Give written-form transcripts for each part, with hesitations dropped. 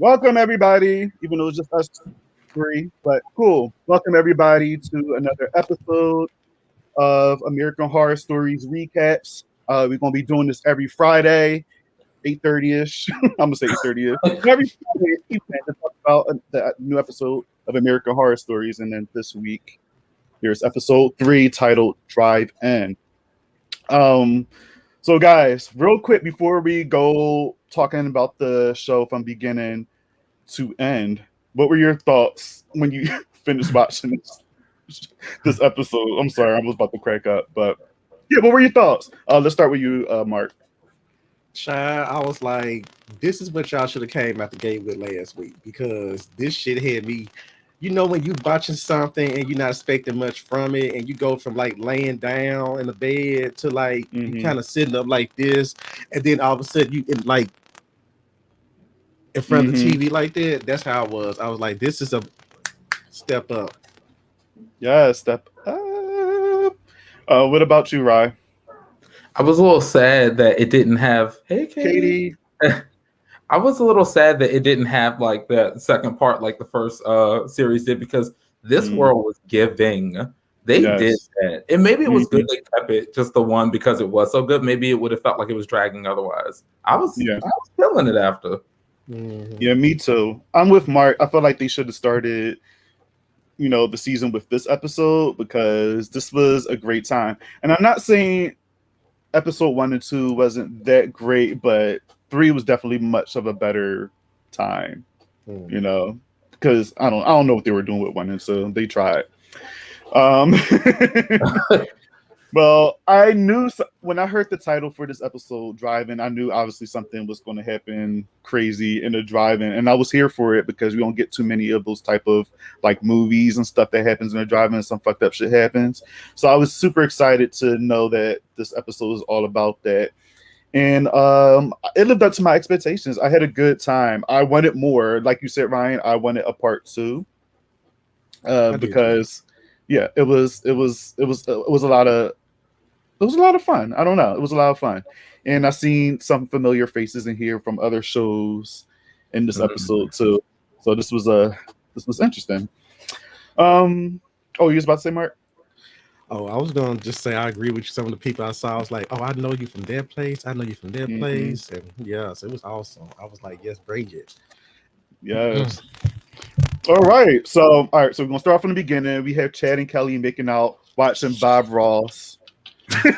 Welcome everybody, even though it's just us three, but cool. Welcome everybody to another episode of American Horror Stories recaps. We're gonna be doing this every Friday, 8:30ish. I'm gonna say 8:30ish. Every Friday evening to talk about the new episode of American Horror Stories, and then this week here's episode 3 titled Drive In. So guys, real quick before we go talking about the show from beginning to end, what were your thoughts when you finished watching this episode? I'm sorry, I was about to crack up, but yeah, what were your thoughts? Let's start with you, Mark. Child, I was like, this is what y'all should have came out the gate with last week, because this shit had me. You know, when you watching something and you're not expecting much from it, and you go from like laying down in the bed to like you kind of sitting up like this, and then all of a sudden you like in front of the TV like that. That's how it was. I was like, this is a step up. Yeah, step up. What about you, Rye? I was a little sad that it didn't have. Hey, Katie. I was a little sad that it didn't have like that second part, like the first series did, because this world was giving. They did that, and maybe it was good they kept it just the one because it was so good. Maybe it would have felt like it was dragging otherwise. I was feeling it after. Yeah, me too. I'm with Mark. I feel like they should have started, the season with this episode because this was a great time. And I'm not saying episode 1 and 2 wasn't that great, but 3 was definitely much of a better time. Because I don't know what they were doing with 1 and 2. They tried. Well, I knew when I heard the title for this episode, Drive-In, I knew obviously something was going to happen crazy in the drive-in, and I was here for it because we don't get too many of those type of like movies and stuff that happens in the drive-in. Some fucked up shit happens, so I was super excited to know that this episode is all about that, and it lived up to my expectations. I had a good time. I wanted more, like you said, Ryan. I wanted a part 2 because it was a lot of. It was a lot of fun. I don't know. It was a lot of fun. And I seen some familiar faces in here from other shows in this episode too. So this was interesting. You was about to say, Mark? Oh, I was gonna just say I agree with some of the people I saw. I was like, oh, I know you from that place. I know you from that place. And yes, it was awesome. I was like, yes, bring it. Yes. All right. So we're gonna start off from the beginning. We have Chad and Kelly making out, watching Bob Ross. I was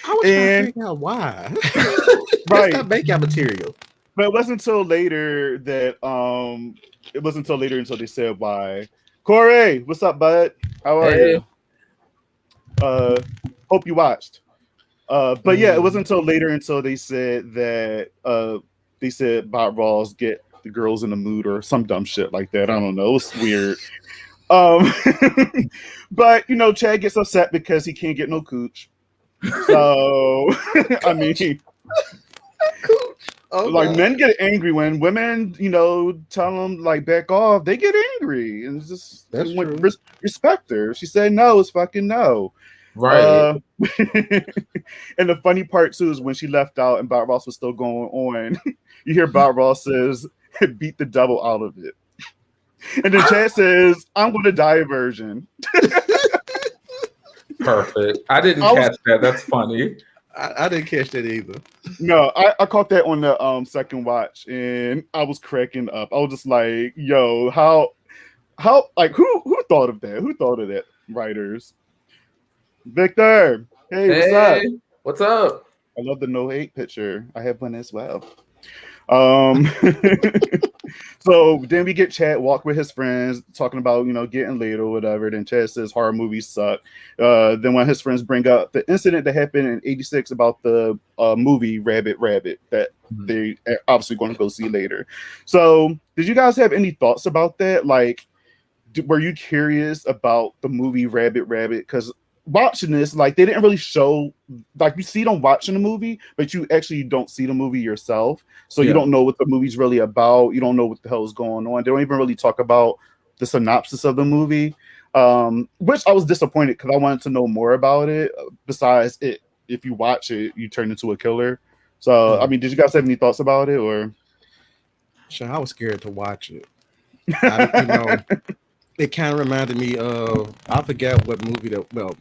trying to figure out why. Right, not makeout material. But it wasn't until later that until they said why. Corey, what's up, bud? How are you? Hope you watched. But yeah, it wasn't until later until they said that Bob Ross get the girls in the mood or some dumb shit like that. I don't know. It was weird. But Chad gets upset because he can't get no cooch. So I mean, like men get angry when women, tell them like back off. They get angry, and it's just respect her. She said no, it's fucking no. Right. And the funny part too is when she left out and Bob Ross was still going on. You hear Bob Ross says, "Beat the devil out of it." And then Chad says, "I'm going to die a virgin." Perfect. I didn't catch that. That's funny. I didn't catch that either. No, I caught that on the second watch, and I was cracking up. I was just like, "Yo, how like who thought of that? Who thought of that? Writers." Victor, hey, what's up? What's up? I love the no hate picture. I have one as well. So then we get Chad walk with his friends talking about getting laid or whatever. Then Chad says horror movies suck. Then when his friends bring up the incident that happened in '86 about the movie Rabbit that they obviously going to go see later. So did you guys have any thoughts about that? Like, were you curious about the movie Rabbit? Because watching this, like, they didn't really show, like, you see them watching the movie, but you actually don't see the movie yourself, so you don't know what the movie's really about. You don't know what the hell is going on. They don't even really talk about the synopsis of the movie, which I was disappointed because I wanted to know more about it. Besides it, if you watch it, you turn into a killer. So I mean, did you guys have any thoughts about it? Or I was scared to watch it. It kind of reminded me of, I forget what movie that, well,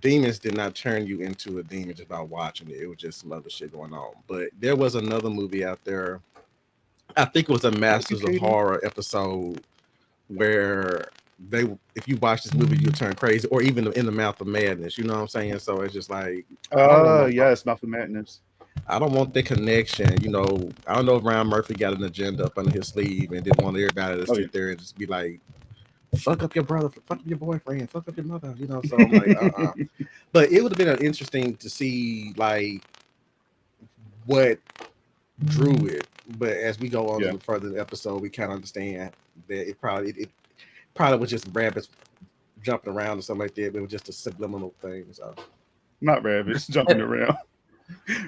demons did not turn you into a demon just by watching it. It was just some other shit going on. But there was another movie out there. I think it was a Masters of Horror episode where if you watch this movie, you'll turn crazy, or even In the Mouth of Madness. You know what I'm saying? So it's just like, yes, Mouth of Madness. I don't want the connection. I don't know if Ryan Murphy got an agenda up under his sleeve and didn't want everybody to sit there and just be like, fuck up your brother, fuck up your boyfriend, fuck up your mother, So I'm like, But it would have been interesting to see like what drew it. But as we go on further in the episode, we kind of understand that it probably was just rabbits jumping around or something like that. But it was just a subliminal thing. So not rabbits jumping around.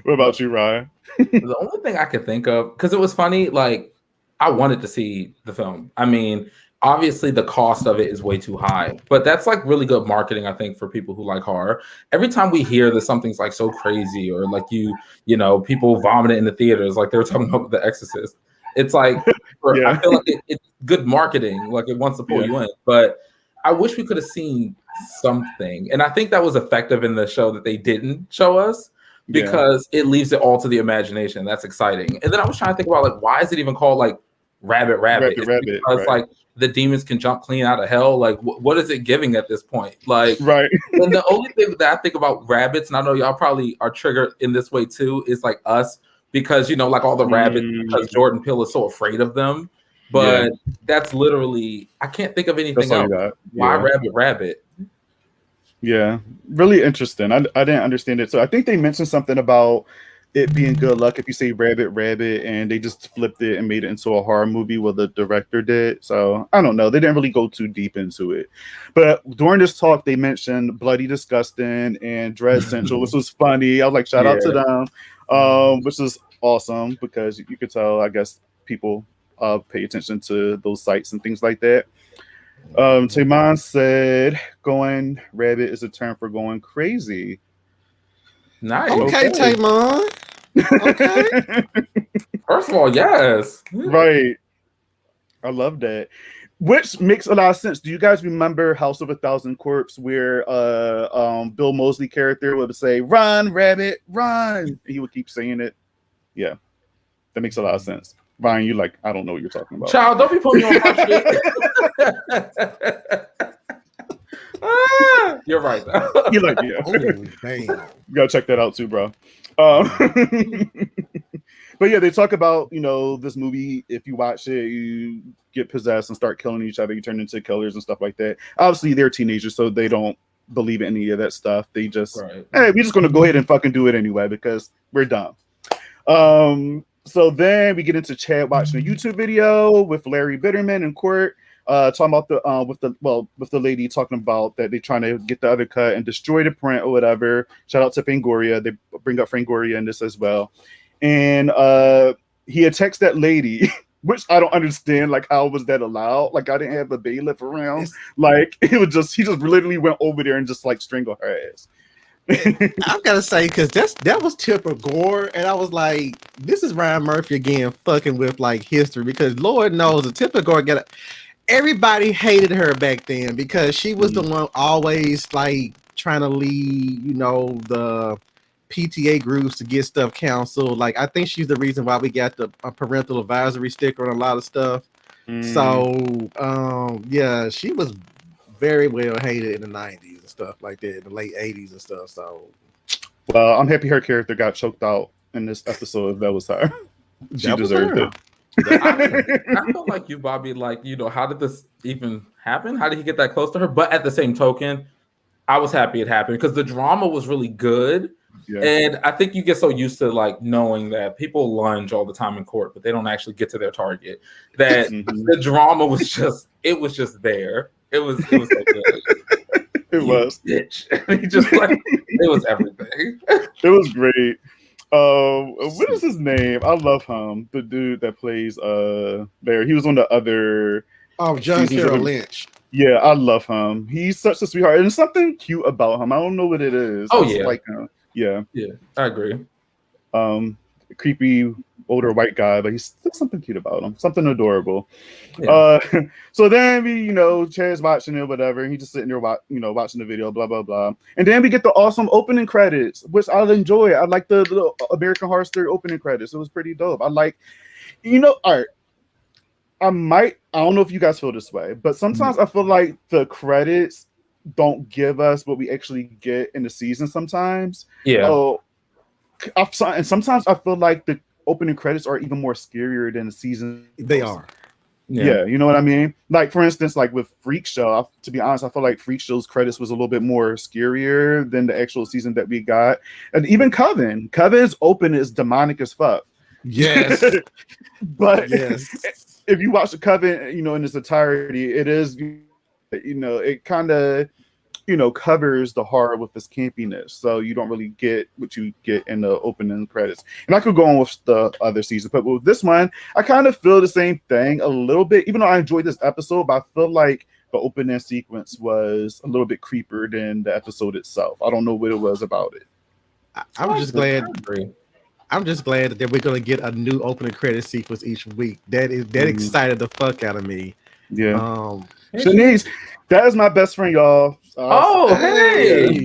What about you, Ryan? The only thing I could think of, because it was funny, like I wanted to see the film. I mean, obviously the cost of it is way too high, but that's like really good marketing, I think, for people who like horror. Every time we hear that something's like so crazy, or like people vomiting in the theaters, like they were talking about The Exorcist, it's like I feel like it's good marketing, like it wants to pull you in. But I wish we could have seen something, and I think that was effective in the show that they didn't show us, because it leaves it all to the imagination. That's exciting. And then I was trying to think about like, why is it even called like Rabbit? Because like the demons can jump clean out of hell. Like what is it giving at this point? Like, right. And the only thing that I think about rabbits, and I know y'all probably are triggered in this way too, is like us, because like all the rabbits, because Jordan Peele is so afraid of them. But that's literally, I can't think of anything else. Why rabbit? Yeah, really interesting. I didn't understand it. So I think they mentioned something about it being good luck if you say rabbit, and they just flipped it and made it into a horror movie. Well, the director did. So I don't know. They didn't really go too deep into it. But during this talk, they mentioned Bloody Disgusting and Dread Central, which was funny. I was like, shout out to them, which is awesome, because you could tell, I guess, people pay attention to those sites and things like that. Tayman said going rabbit is a term for going crazy. Nice. Okay, Tayman. Okay. First of all, yes. Right. I love that. Which makes a lot of sense. Do you guys remember House of a Thousand Corpses, where Bill Moseley character would say, "Run, rabbit, run"? He would keep saying it. Yeah. That makes a lot of sense. Ryan, you I don't know what you're talking about. Child, don't be putting me on my shit. You're right. You're like, yeah. Oh, damn. You gotta check that out too, bro. But yeah, they talk about, this movie. If you watch it, you get possessed and start killing each other. You turn into killers and stuff like that. Obviously, they're teenagers, so they don't believe in any of that stuff. They just, hey, we're just gonna go ahead and fucking do it anyway because we're dumb. So then we get into Chad watching a YouTube video with Larry Bitterman in court, talking about with the lady talking about that they're trying to get the other cut and destroy the print or whatever. Shout out to Fangoria. They bring up Fangoria in this as well. And he attacks that lady, which I don't understand. Like, how was that allowed? Like, I didn't have a bailiff around. Like, he just literally went over there and just like strangled her ass. I've got to say, because that was Tipper Gore, and I was like, this is Ryan Murphy again fucking with like history, because Lord knows the Tipper Gore everybody hated her back then because she was the one always like trying to lead the PTA groups to get stuff counseled. Like, I think she's the reason why we got the parental advisory sticker on a lot of stuff. So yeah, she was very well hated in the 90s and stuff like that, in the late 80s and stuff. So, well, I'm happy her character got choked out in this episode. If that was her, she deserved it. I feel like you, Bobby, like, how did this even happen? How did he get that close to her? But at the same token, I was happy it happened because the drama was really good. Yeah. And I think you get so used to like knowing that people lunge all the time in court, but they don't actually get to their target. That the drama was just there. It was so good. It was. Bitch. He just like, it was everything. It was great. What is his name? I love him. The dude that plays there. He was on the other. Oh, John Carroll Lynch. Yeah, I love him. He's such a sweetheart, and there's something cute about him. I don't know what it is. Oh, yeah. Like him. Yeah. Yeah, I agree. creepy older white guy, but he's still something cute about him, something adorable. Yeah. So then we, Chad's watching it, whatever, and he's just sitting there, watching the video, blah blah blah, and then we get the awesome opening credits, which I enjoy. I like the American Horror Story opening credits. It was pretty dope. I like, all right. I don't know if you guys feel this way, but sometimes I feel like the credits don't give us what we actually get in the season sometimes. Yeah. And sometimes I feel like the opening credits are even more scarier than the season. They are. Yeah, you know what I mean? Like, for instance, like with Freak Show, to be honest, I feel like Freak Show's credits was a little bit more scarier than the actual season that we got. And even Coven's open is demonic as fuck. Yes. But if you watch the Coven, in its entirety, it is, it kind of, covers the horror with its campiness. So you don't really get what you get in the opening credits. And I could go on with the other season, but with this one, I kind of feel the same thing a little bit, even though I enjoyed this episode, but I feel like the opening sequence was a little bit creepier than the episode itself. I don't know what it was about it. I'm just glad that we're gonna get a new opening credit sequence each week. That excited the fuck out of me. Yeah. Shanice, that is my best friend, y'all. Hey.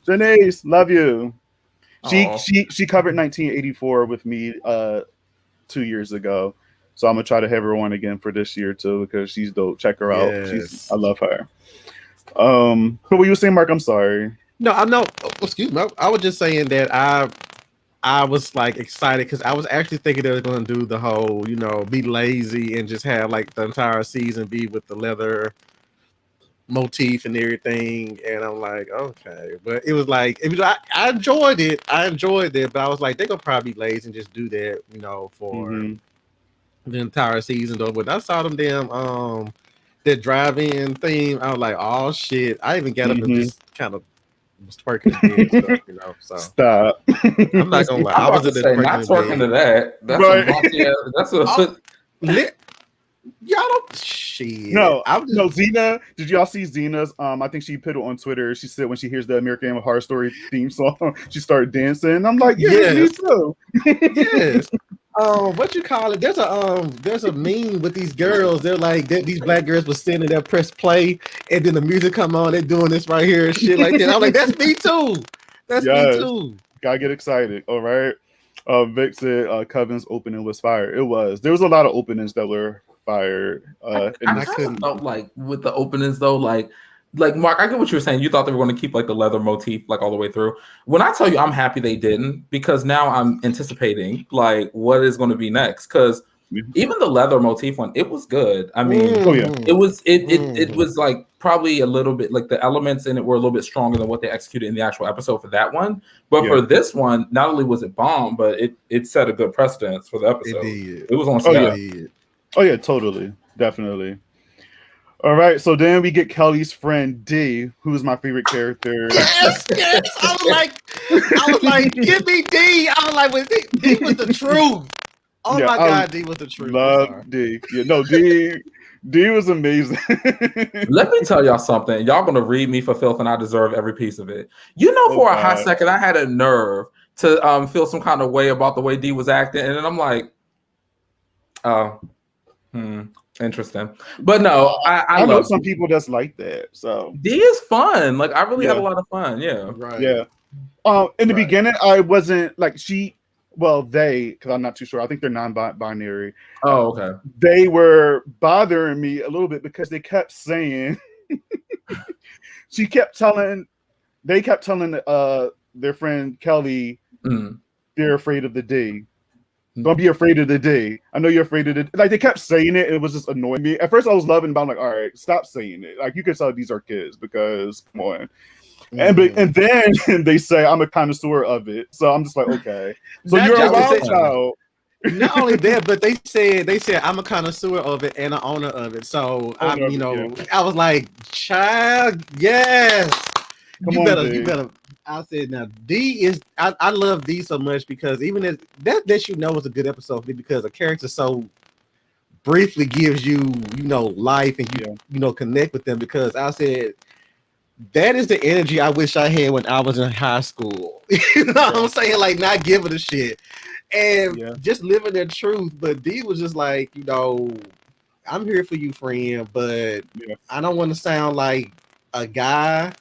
Shanice, love you. She covered 1984 with me 2 years ago. So I'm gonna try to have her on again for this year too, because she's dope. Check her out. I love her. But what you were saying, Mark, I'm sorry. No, I know. Excuse me. I was just saying that I was like excited because I was actually thinking they were going to do the whole, be lazy and just have like the entire season be with the leather motif and everything. And I'm like, okay, but it was like, I enjoyed it. But I was like, they're gonna probably be lazy and just do that, for the entire season though. But I saw them damn that drive-in theme. I was like, oh shit! I even got up and just kind of was twerking and stuff, So stop. I'm not gonna lie. I was in there not twerking to that. That's right. That's a y'all don't shit. No, Xena. Did y'all see Xena's? I think she put it on Twitter. She said when she hears the American Horror Story theme song, she started dancing. I'm like, me too. Yes. What you call it? There's a meme with these girls. They're like these black girls were sitting there, press play, and then the music come on. They're doing this right here and shit like that. I'm like, that's me too. That's me too. Gotta get excited. All right. Vic said Coven's opening was fire. It was. There was a lot of openings that were fired. I couldn't felt like with the openings though, like Mark, I get what you were saying. You thought they were going to keep like the leather motif like all the way through. When I tell you I'm happy they didn't, because now I'm anticipating like what is going to be next. Because even the leather motif one, it was good. I mean, it was like probably a little bit like the elements in it were a little bit stronger than what they executed in the actual episode for that one. But for this one, not only was it bomb, but it set a good precedence for the episode. It was on scale. Oh yeah, totally, definitely. All right, so then we get Kelly's friend D, who's my favorite character. Yes. I was like, give me D. I was like, D was the truth. Oh my God, D was the truth. Love D. Yeah, no, D was amazing. Let me tell y'all something. Y'all gonna read me for filth, and I deserve every piece of it. For a hot second, I had a nerve to feel some kind of way about the way D was acting, and then I'm like, interesting. But no, I know some people that's like that. So D is fun. Like I really had a lot of fun. Yeah. Right. Yeah. In the beginning, I wasn't like they, because I'm not too sure. I think they're non-binary. Oh, okay. They were bothering me a little bit because they kept saying they kept telling their friend Kelly they're afraid of the D. Don't be afraid of the D. I know you're afraid of the. Like they kept saying it, and it was just annoying me. At first, I was loving, but I'm like, all right, stop saying it. Like you can tell these are kids because come on. And then they say I'm a connoisseur of it, so I'm just like, okay. So you're a wild child. Not only that, but they said I'm a connoisseur of it and an owner of it. So I was like, child, yes. You better. I said now D is I love D so much because even as that it's a good episode because a character so briefly gives you life and you connect with them because I said That is the energy I wish I had when I was in high school. You know what I'm saying? Like not giving a shit and just living their truth. But D was just like, you know, I'm here for you, friend, but I don't want to sound like a guy,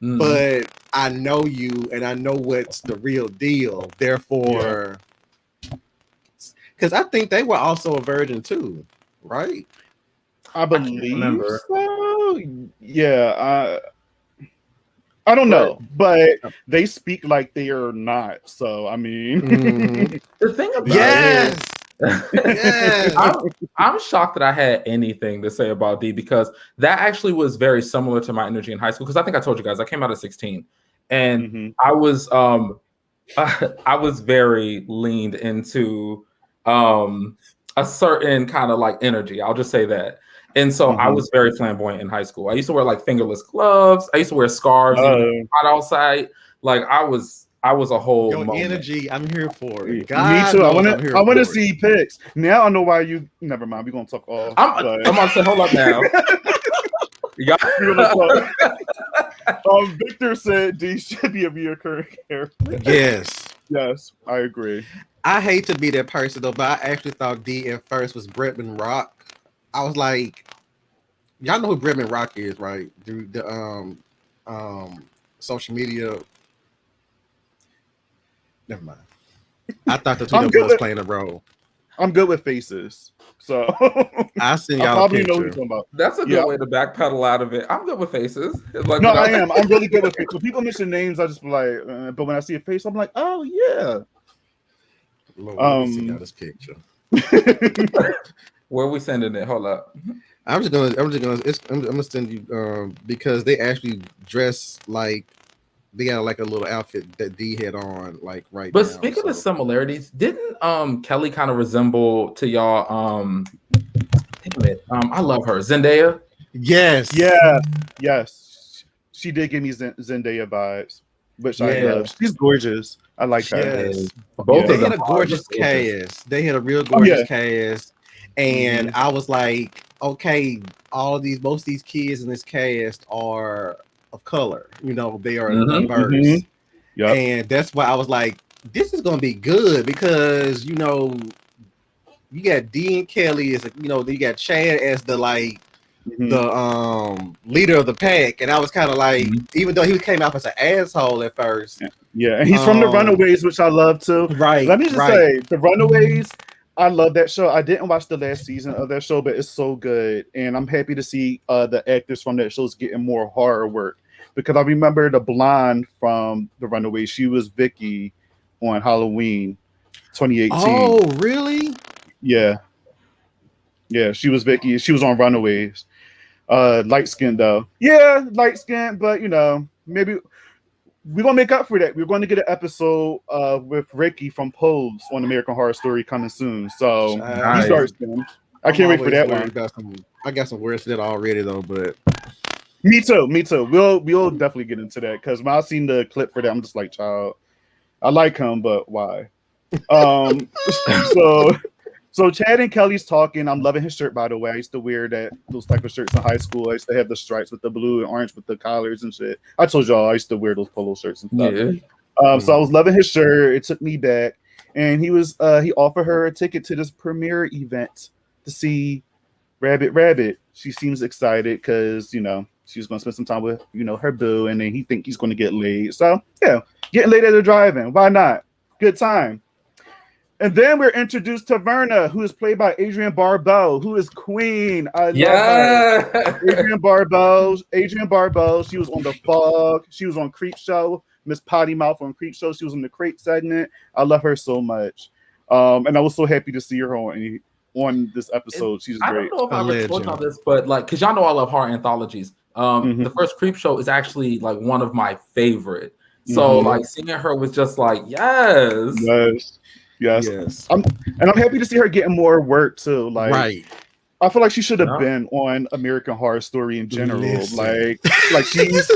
but I know you and I know what's the real deal. Therefore, because I think they were also a virgin too, right? I believe so. Yeah, I don't know, but they speak like they are not. So I mean, the thing about I'm shocked that I had anything to say about D because that actually was very similar to my energy in high school. Because I think I told you guys I came out at 16, and I was I was very leaned into a certain kind of like energy. I'll just say that. And so I was very flamboyant in high school. I used to wear like fingerless gloves. I used to wear scarves even hot outside. Like I was a whole energy. I'm here for it. Me too. I want to see pics. Now I know why you. Never mind. We're gonna talk off. I'm gonna say, hold up now. Victor said D should be a reoccurring character. Yes, I agree. I hate to be that person though, but I actually thought D at first was Bretman Rock. I was like, y'all know who Bretman Rock is, right? The social media. Never mind. I thought the two of them was playing a role. I'm good with faces, so I send y'all a picture. Know what you're talking about. That's a good way to backpedal out of it. I'm good with faces. Like, no, I am. I'm really good with faces. When people mention names, I just be like, but when I see a face, I'm like, oh yeah. Lord, let me see this picture. Where are we sending it? Hold up. I'm gonna send you because they actually dress like they got like a little outfit that D had on like right but now. But speaking of similarities, didn't Kelly kind of resemble to y'all damn it. I love her. Zendaya? Yes. Yeah. Yes. She did give me Zendaya vibes, which I love. She's gorgeous. I like her. Yes. Both of them had a gorgeous cast. They had a real gorgeous cast. And I was like, okay, most of these kids in this cast are of color. You know, they are diverse. And that's why I was like, this is gonna be good because you know, you got D and Kelly as you got Chad as the like the leader of the pack, and I was kind of like, even though he came out as an asshole at first. Yeah, and he's from the Runaways, which I love too. Right. Let me just say, the Runaways, I love that show. I didn't watch the last season of that show, but it's so good, and I'm happy to see the actors from that show's getting more horror work because I remember the blonde from the Runaways. She was Vicky on Halloween 2018. Oh, really? Yeah. Yeah, she was Vicky. She was on Runaways. Light skinned though. Yeah, light skinned, but you know, maybe we're gonna make up for that. We're going to get an episode with Ricky from Pose on American Horror Story coming soon. So he starts then. I can't wait for that one. I got some words for that already though, but me too. We'll definitely get into that because when I seen the clip for that, I'm just like, child, I like him, but why? So Chad and Kelly's talking. I'm loving his shirt, by the way. I used to wear those type of shirts in high school. I used to have the stripes with the blue and orange with the collars and shit. I told y'all I used to wear those polo shirts and stuff. Yeah. So I was loving his shirt. It took me back. And he offered her a ticket to this premiere event to see Rabbit. She seems excited because, you know, she's going to spend some time with, you know, her boo. And then he think he's going to get laid. So, yeah, getting laid at the drive-in. Why not? Good time. And then we're introduced to Verna, who is played by Adrienne Barbeau, who is queen. I love her. Adrienne Barbeau. She was on The Fog. She was on Creep Show. Miss Potty Mouth on Creep Show. She was in the Crate segment. I love her so much. And I was so happy to see her on this episode. She's great. I don't know if I ever told y'all this, but like, because y'all know I love horror anthologies. The first Creep Show is actually like one of my favorite. So like seeing her was just like, yes. I'm happy to see her getting more work too. Like, I feel like she should have been on American Horror Story in general. Like she's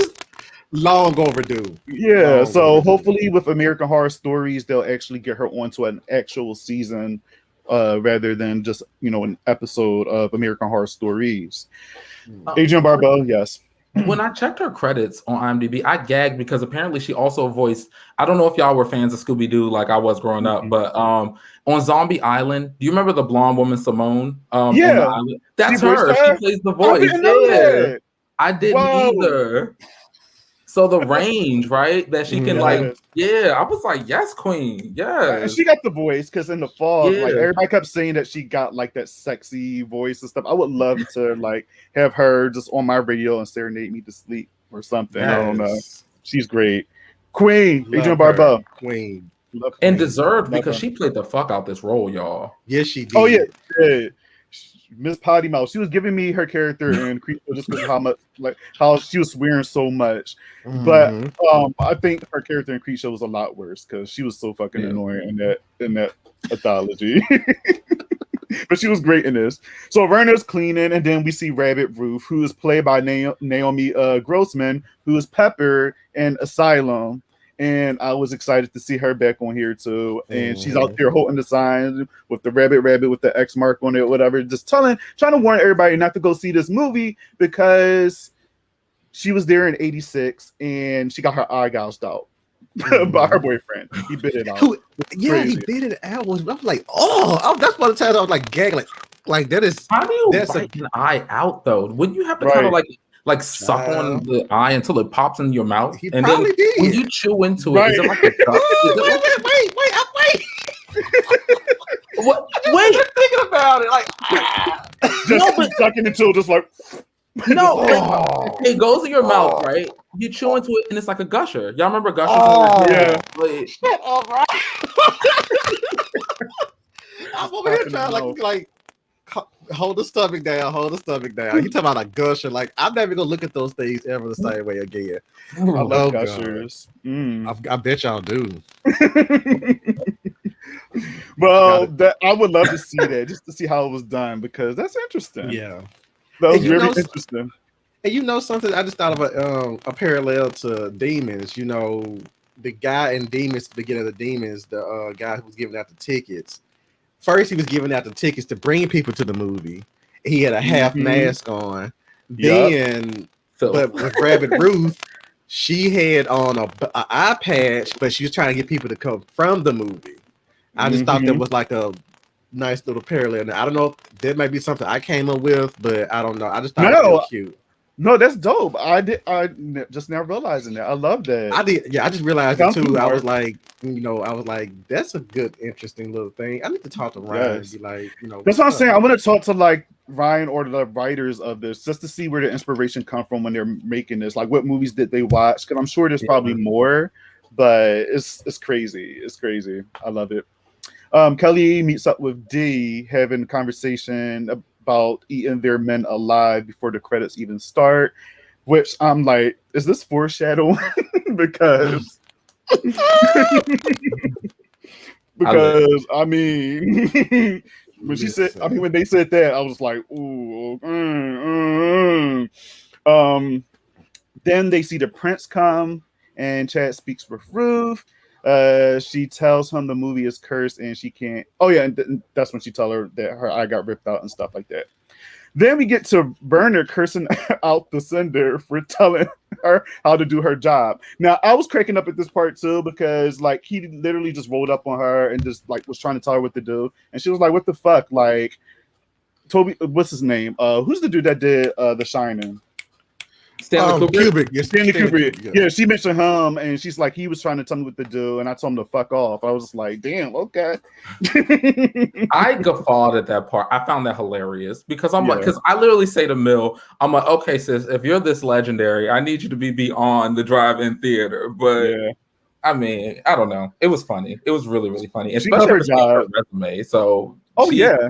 long overdue. Yeah. So hopefully with American Horror Stories, they'll actually get her onto an actual season, rather than just, you know, an episode of American Horror Stories. Adrienne Barbeau, yes. When I checked her credits on IMDb, I gagged because apparently she also voiced. I don't know if y'all were fans of Scooby Doo like I was growing up, but on Zombie Island, do you remember the blonde woman Simone? On the Yeah, island, that's she voiced her. She her. plays the I voice. didn't know Yeah, that. I didn't Wow. either. So the range, right? That she can like, Yes. I was like, yes, queen, yes. She got the voice because in the fog, like Yeah. everybody kept saying that she got like that sexy voice and stuff. I would love to like have her just on my radio and serenade me to sleep or something. I don't know. She's great. Queen, Adrienne Barbeau. Queen. And deserved because she played the fuck out this role, y'all. Yes, she did. Oh yeah. Miss Potty Mouth. She was giving me her character in Creepshow just because how much, like how she was swearing so much. But I think her character in Creepshow was a lot worse because she was so fucking annoying in that anthology. But she was great in this. So Verna's cleaning, and then we see Rabbit Ruth, who is played by Naomi Grossman, who is Pepper in Asylum. And I was excited to see her back on here too. And she's out there holding the sign with the rabbit with the X mark on it, whatever. Just trying to warn everybody not to go see this movie because she was there in '86 and she got her eye gouged out by her boyfriend. He bit it out. He bit it out. I was like, oh, that's one of the times I was like gagging, like that is. How do you bite an eye out though? Wouldn't you have to kind of like suck on the eye until it pops in your mouth? He and probably then did. When you chew into it, is it like a duck? Wait. Wait. Thinking about it, like just sucking until just like no, it goes in your mouth, right? You chew into it and it's like a gusher. Y'all remember gushers? Yeah. Shut up, right? I'm over here trying like hold the stomach down. He talking about a gusher. Like I'm never gonna look at those things ever the same way again. I love gushers. I bet y'all do. Well, that I would love to see that just to see how it was done because that's interesting. Yeah, that was very interesting. And you know something? I just thought of a parallel to Demons. You know, the guy in Demons, the beginning of the Demons, the guy who was giving out the tickets. First, he was giving out the tickets to bring people to the movie. He had a half mask on. Then, but with Rabbit Ruth, she had on a eye patch, but she was trying to get people to come from the movie. I just thought that was like a nice little parallel. Now, I don't know if that might be something I came up with, but I don't know. I just thought it was cute. No, that's dope. I just now realizing that. I love that. I did. Yeah, I just realized it too. I was like, that's a good, interesting little thing. I need to talk to Ryan and be like, that's what I'm saying. I want to talk to like Ryan or the writers of this just to see where the inspiration come from when they're making this. Like, what movies did they watch? Because I'm sure there's probably more, but it's crazy. It's crazy. I love it. Kelly meets up with Dee, having a conversation about eating their men alive before the credits even start, which I'm like, is this foreshadowing? because I mean when she said, when they said that, I was like, ooh. Then they see the prince come and Chad speaks with Ruth. She tells him the movie is cursed and she can't. Oh yeah, and that's when she tells her that her eye got ripped out and stuff like that. Then we get to Werner cursing out the sender for telling her how to do her job. Now I was cracking up at this part too because like he literally just rolled up on her and just like was trying to tell her what to do, and she was like, "What the fuck?" Like Toby, what's his name? Who's the dude that did The Shining? Stanley Kubrick. Stanley Kubrick. Yeah, she mentioned him, and she's like, he was trying to tell me what to do, and I told him to fuck off. I was just like, damn, okay. I guffawed at that part. I found that hilarious because I'm like, because I literally say to Mill, I'm like, okay, sis, if you're this legendary, I need you to be beyond the drive-in theater. But I mean, I don't know. It was funny. It was really, really funny, especially her resume. So, yeah.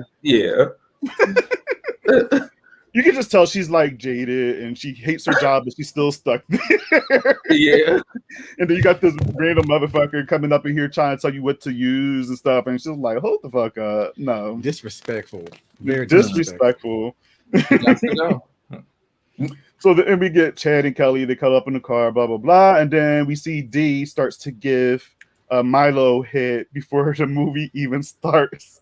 You can just tell she's like jaded and she hates her job, but she's still stuck there. Yeah. And then you got this random motherfucker coming up in here trying to tell you what to use and stuff. And she's like, hold the fuck up. No. Disrespectful. Very disrespectful. So then we get Chad and Kelly. They come up in the car, blah, blah, blah. And then we see Dee starts to give Milo hit before the movie even starts.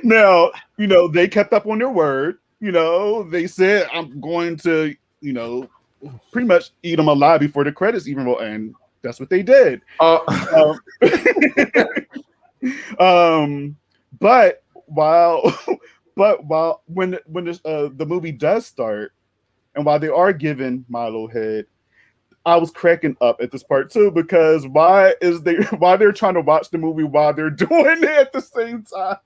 Now, they kept up on their word. They said, I'm going to, pretty much eat them alive before the credits even roll, and that's what they did. Um, but while when the movie does start, and while they are giving Milo head, I was cracking up at this part too, because why they're trying to watch the movie while they're doing it at the same time.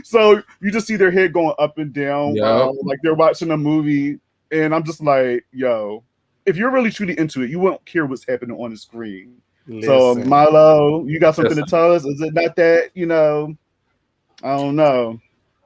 So you just see their head going up and down while like they're watching a movie, and I'm just like, yo, if you're really truly into it, you won't care what's happening on the screen. Listen. So Milo, you got something to tell us? Is it not that, I don't know.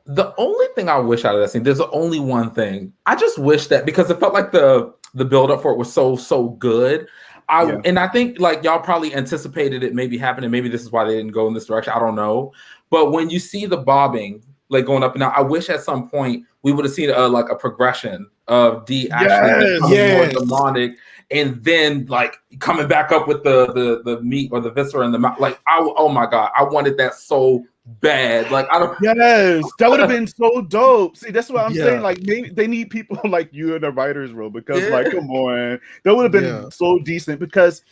The only thing I wish out of that scene, there's only one thing. I just wish that, because it felt like the build up for it was so good. And I think like y'all probably anticipated it maybe happening. Maybe this is why they didn't go in this direction. I don't know. But when you see the bobbing like going up and down, I wish at some point we would have seen like a progression of D actually becoming more demonic, and then like coming back up with the meat or the viscera in the mouth. Like oh my god, I wanted that so bad. Like I don't. Yes, that would have been so dope. See, that's what I'm saying. Like maybe they need people like you in the writers' room, because like, come on, that would have been so decent. Because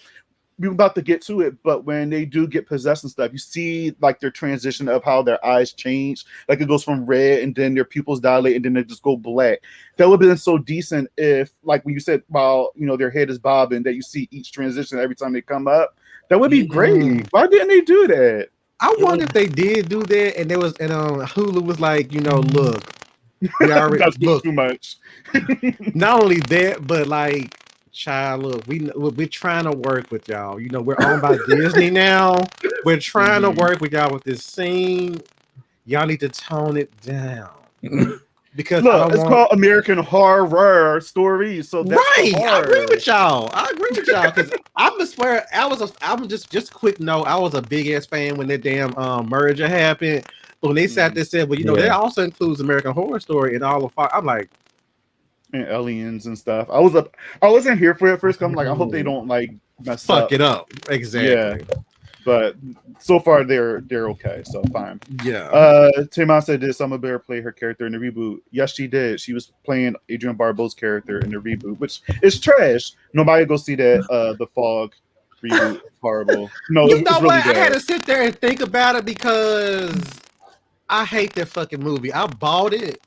we're about to get to it, but when they do get possessed and stuff, you see like their transition of how their eyes change. Like it goes from red, and then their pupils dilate, and then they just go black. That would have been so decent if, like when you said, while their head is bobbing, that you see each transition every time they come up. That would be great. Why didn't they do that? I wonder if they did do that, and Hulu was like, look, we already look too much. Not only that, but like, child, look, we're trying to work with y'all. We're owned by Disney now. We're trying to work with y'all with this scene. Y'all need to tone it down. Because look, it's called American Horror Stories. So that's right. I agree with y'all. Because I swear I'm just a quick note. I was a big ass fan when that damn merger happened. But when they sat there and said, well, that also includes American Horror Story and all of I'm like, and aliens and stuff. I wasn't here for it first. I'm like, I hope they don't like fuck it up. Exactly. Yeah. But so far they're okay, so fine. Yeah. Tim said, did Selma Blair play her character in the reboot? Yes, she did. She was playing Adrienne Barbeau's character in the reboot, which is trash. Nobody go see that. The Fog reboot. Horrible. No, you know it's really what? bad. I had to sit there and think about it because I hate that fucking movie. I bought it.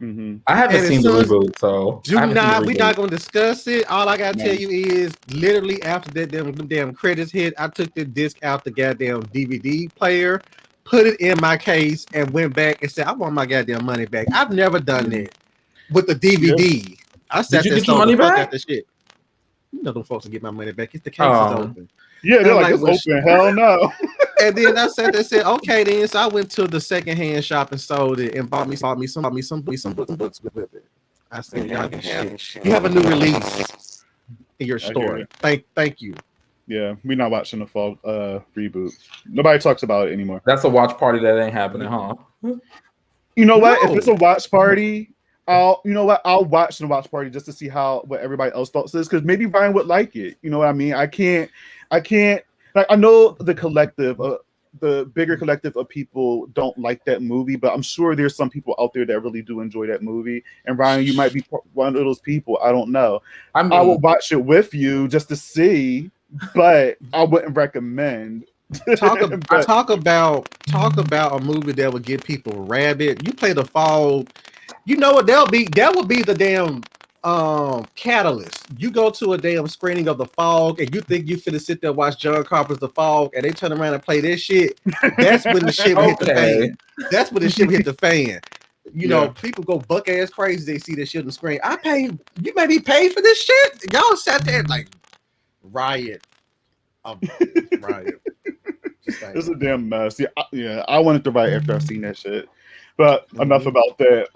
Mm-hmm. I haven't seen the reboot, so we're not going to discuss it. All I gotta tell you is, literally after that damn credits hit, I took the disc out the goddamn DVD player, put it in my case, and went back and said, I want my goddamn money back. I've never done that with the DVD. Yeah. I sat there and sold the fuck out the shit. You know them folks will get my money back. If the case is open. Yeah, they're like, it's open. Hell no. And then I sat there and said, okay, then. So I went to the secondhand shop and sold it and bought me some books with it. I said, you have a new release in your store. Thank you. Yeah, we're not watching the Fall reboot. Nobody talks about it anymore. That's a watch party that ain't happening, huh? You know what? If it's a watch party, I'll watch the watch party just to see what everybody else thoughts is, because maybe Ryan would like it. You know what I mean? I can't. Like, I know the collective, the bigger collective of people don't like that movie, but I'm sure there's some people out there that really do enjoy that movie. And Ryan, you might be one of those people. I don't know. I will watch it with you just to see, but I wouldn't recommend. Talk about a movie that would get people rabid. You play The Fog. You know what? That would be the damn catalyst. You go to a damn screening of The Fog and you think you finna sit there and watch John Carpenter's The Fog, and they turn around and play this shit. That's when the shit hit the fan. That's when the shit hit the fan. You know, people go buck ass crazy. They see this shit on the screen. You made me pay for this shit. Y'all sat there like riot. Riot. It's a damn mess. I wanted to write after I seen that shit. But enough about that.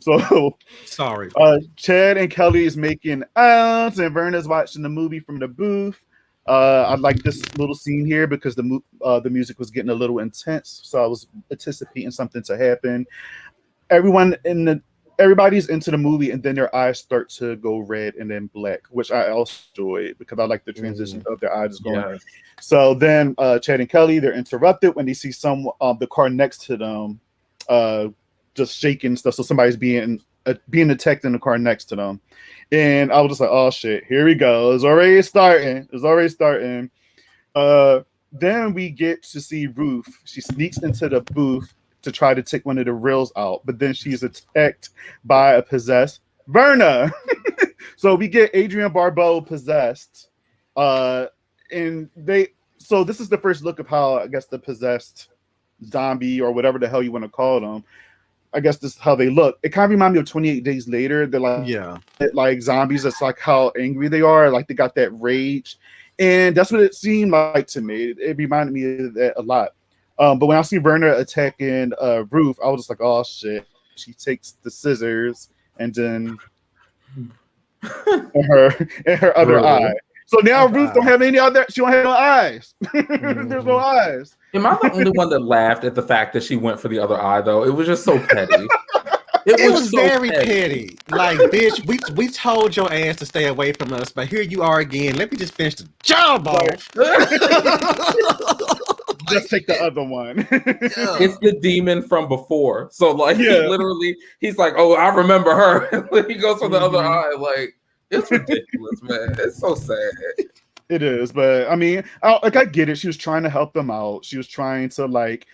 So sorry. Chad and Kelly is making out, and Verna's watching the movie from the booth. I like this little scene here because the music was getting a little intense, so I was anticipating something to happen. Everybody's into the movie, and then their eyes start to go red and then black, which I also enjoy because I like the transition of their eyes going. Yeah. So then Chad and Kelly, they're interrupted when they see the car next to them just shaking stuff. So somebody's being being attacked in the car next to them. And I was just like, oh shit, here we go. It's already starting. Then we get to see Ruth. She sneaks into the booth to try to take one of the reels out, but then she's attacked by a possessed Verna. So we get Adrienne Barbeau possessed. And this is the first look of how, I guess, the possessed zombie or whatever the hell you want to call them, I guess this is how they look. It kind of reminded me of 28 Days Later. They're like zombies. It's like how angry they are. Like they got that rage. And that's what it seemed like to me. It reminded me of that a lot. But when I see Verna attacking Ruth, I was just like, oh shit. She takes the scissors and then in her other eye. So now Ruth don't have any other. She don't have no eyes. There's no eyes. Am I the only one that laughed at the fact that she went for the other eye? Though it was just so petty. It was so very petty. Like, bitch, we told your ass to stay away from us, but here you are again. Let me just finish the job off. Just take the other one. It's the demon from before. So like he's like, oh, I remember her. He goes for the other eye. Like, it's ridiculous, man. It's so sad. It is, but I mean, I get it. She was trying to help them out. She was trying to like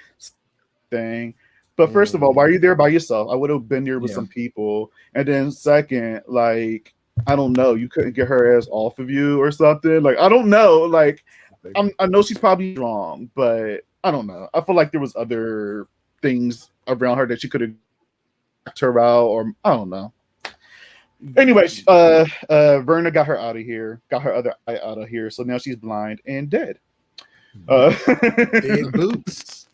thing. But first of all, why are you there by yourself? I would have been there with some people. And then second, like, I don't know, you couldn't get her ass off of you or something. Like, I don't know. Like, I know she's probably wrong, but I don't know. I feel like there was other things around her that she could have knocked her out, or I don't know. Anyway, Verna got her out of here, got her other eye out of here, so now she's blind and dead. Dead boots.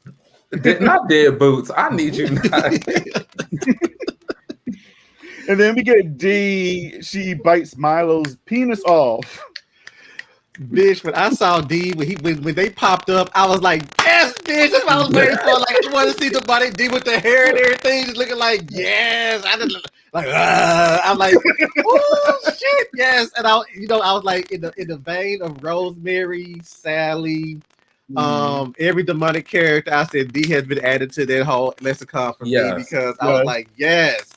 Not dead boots. I need you not. And then we get D. She bites Milo's penis off. Bitch, when I saw D, when they popped up, I was like, yes, bitch, that's what I was waiting for. Like, I want to see the body D with the hair and everything, just looking like, yes. I'm like, oh shit, yes. And I was like in the vein of Rosemary, Sally, every demonic character. I said D has been added to that whole lexicon for me because I was like, yes.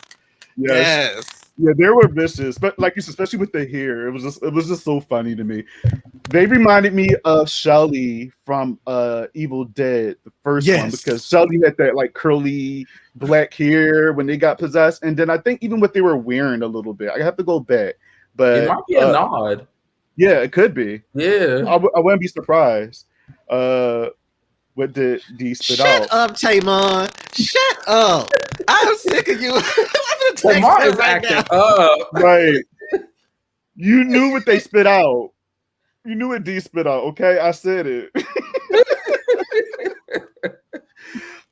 Yeah, they were vicious, but like you said, especially with the hair, it was just so funny to me. They reminded me of Shelly from Evil Dead, the first one, because Shelly had that like curly black hair when they got possessed, and then I think even what they were wearing a little bit. I have to go back, but it might be a nod. Yeah, it could be. Yeah, I wouldn't be surprised. What did D spit out? Shut up, Taymon. Shut up. I'm sick of you. Taymon is acting up. Right. You knew what they spit out. You knew what D spit out, okay? I said it.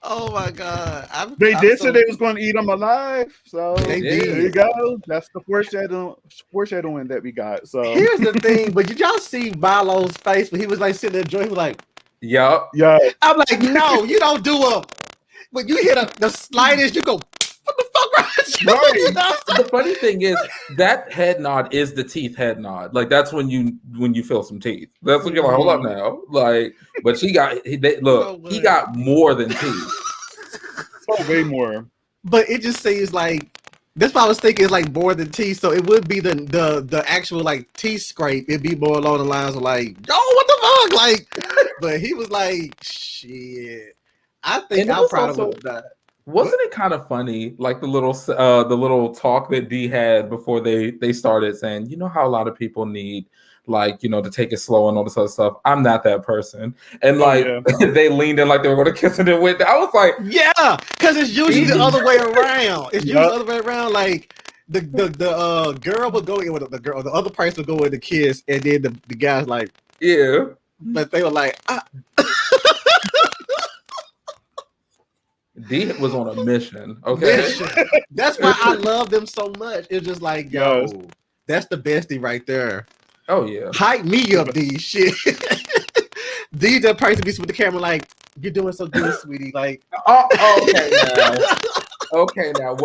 Oh my God. They did say they was going to eat them alive. So they did. There you go. That's the foreshadowing that we got. So here's the thing, but did y'all see Milo's face when he was like sitting there enjoying? He was like, yeah. I'm like, no, you don't do when you hit the slightest, you go, what the fuck, right? The funny thing is that head nod is the teeth head nod. Like that's when you feel some teeth. That's when you're like, hold up now. Like, but he got more than teeth. Oh, way more. But it just seems like that's what I was thinking is like more than teeth. So it would be the actual like teeth scrape. It'd be more along the lines of like, yo, what the fuck? Like, but he was like, shit. I think I'm proud of that. Wasn't it kind of funny, like the little talk that D had before they started saying, you know how a lot of people need, like, you know, to take it slow and all this other stuff. I'm not that person, and they leaned in like they were going to kiss and then went. I was like, yeah, because it's usually the other way around. It's usually the other way around. Like the girl would go in with the girl, the other person would go in the kiss, and then the guy's like, yeah, but they were like, D was on a mission. Okay, that's why I love them so much. It's just like, yo, that's the bestie right there. Oh yeah, hype me up, D. Shit, D the person be with the camera like, you're doing so good, sweetie. Like, okay now. Okay, now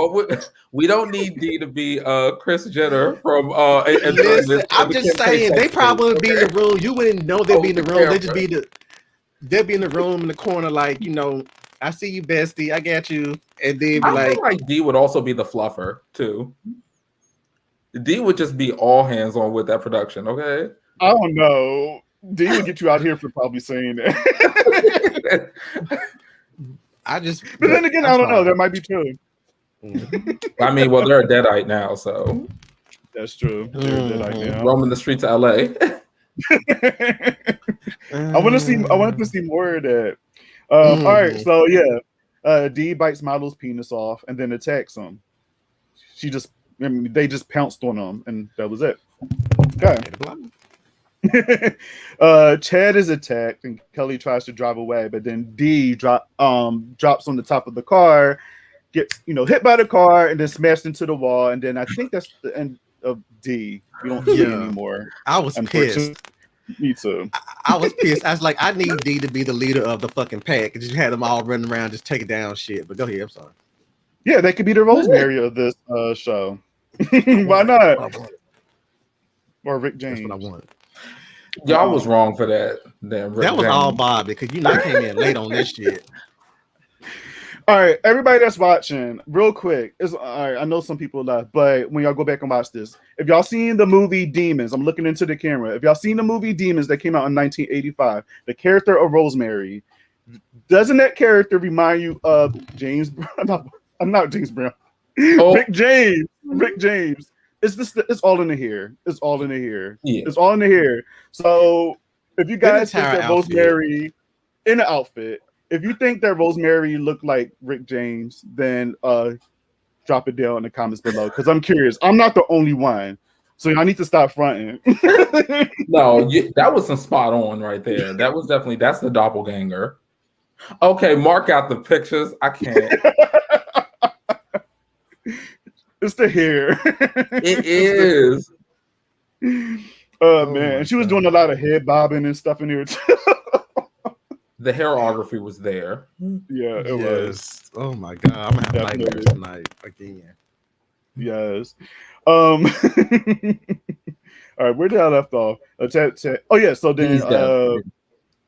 we don't need D to be Kris Jenner from Listen, I'm just saying they probably would be in the room. You wouldn't know they'd be in the room. They'd be in the room in the corner, like, you know, I see you, bestie. I got you. And then be I like, feel like D would also be the fluffer too. D would just be all hands on with that production. Okay. I don't know. D would get you out here for probably saying that. But then again, I don't know. That might be true. Mm-hmm. I mean, well, they're a deadite now, so that's true. They're a deadite now. Roaming the streets of LA. I wanted to see more of that. All right, so yeah, D bites Milo's penis off and then attacks him. They just pounced on him, and that was it. Okay. Chad is attacked, and Kelly tries to drive away, but then D drops on the top of the car, gets hit by the car, and then smashed into the wall. And then I think that's the end of D. We don't see anymore. I was pissed. Me too. I was pissed. I was like, I need D to be the leader of the fucking pack. Just had them all running around, just taking down shit. But go ahead. I'm sorry. Yeah, that could be the Rosemary of this show. Why not? Or Rick James. That's what I wanted. Y'all was wrong for that. That was all Bob because I came in late on this shit. All right, everybody that's watching, real quick. All right, I know some people left, but when y'all go back and watch this, if y'all seen the movie Demons, I'm looking into the camera. If y'all seen the movie Demons that came out in 1985, the character of Rosemary, doesn't that character remind you of James Brown? I'm not James Brown. Oh. Rick James. It's all in the hair. It's all in the hair. Yeah. It's all in the hair. So if you guys think that Rosemary in an outfit, if you think that Rosemary looked like Rick James, then drop it down in the comments below because I'm curious. I'm not the only one. So I need to stop fronting. No, that was some spot on right there. That's the doppelganger. Okay, mark out the pictures. I can't. It's the hair. It is. Oh man, she was doing a lot of head bobbing and stuff in here too. The hairography was there. Yeah, it was. Oh my god, I'm gonna have nightmares tonight again. Yes. All right, where did I left off? Oh yeah, so then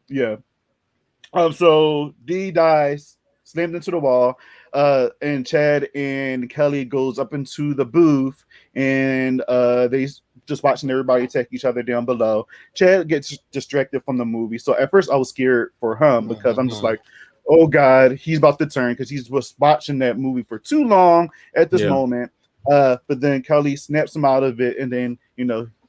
yeah. So D dies, slammed into the wall. And Chad and Kelly goes up into the booth, and they just watching everybody attack each other down below. Chad gets distracted from the movie, so at first I was scared for him because I'm just like, oh god, he's about to turn because he's was watching that movie for too long at this moment. But then Kelly snaps him out of it, and then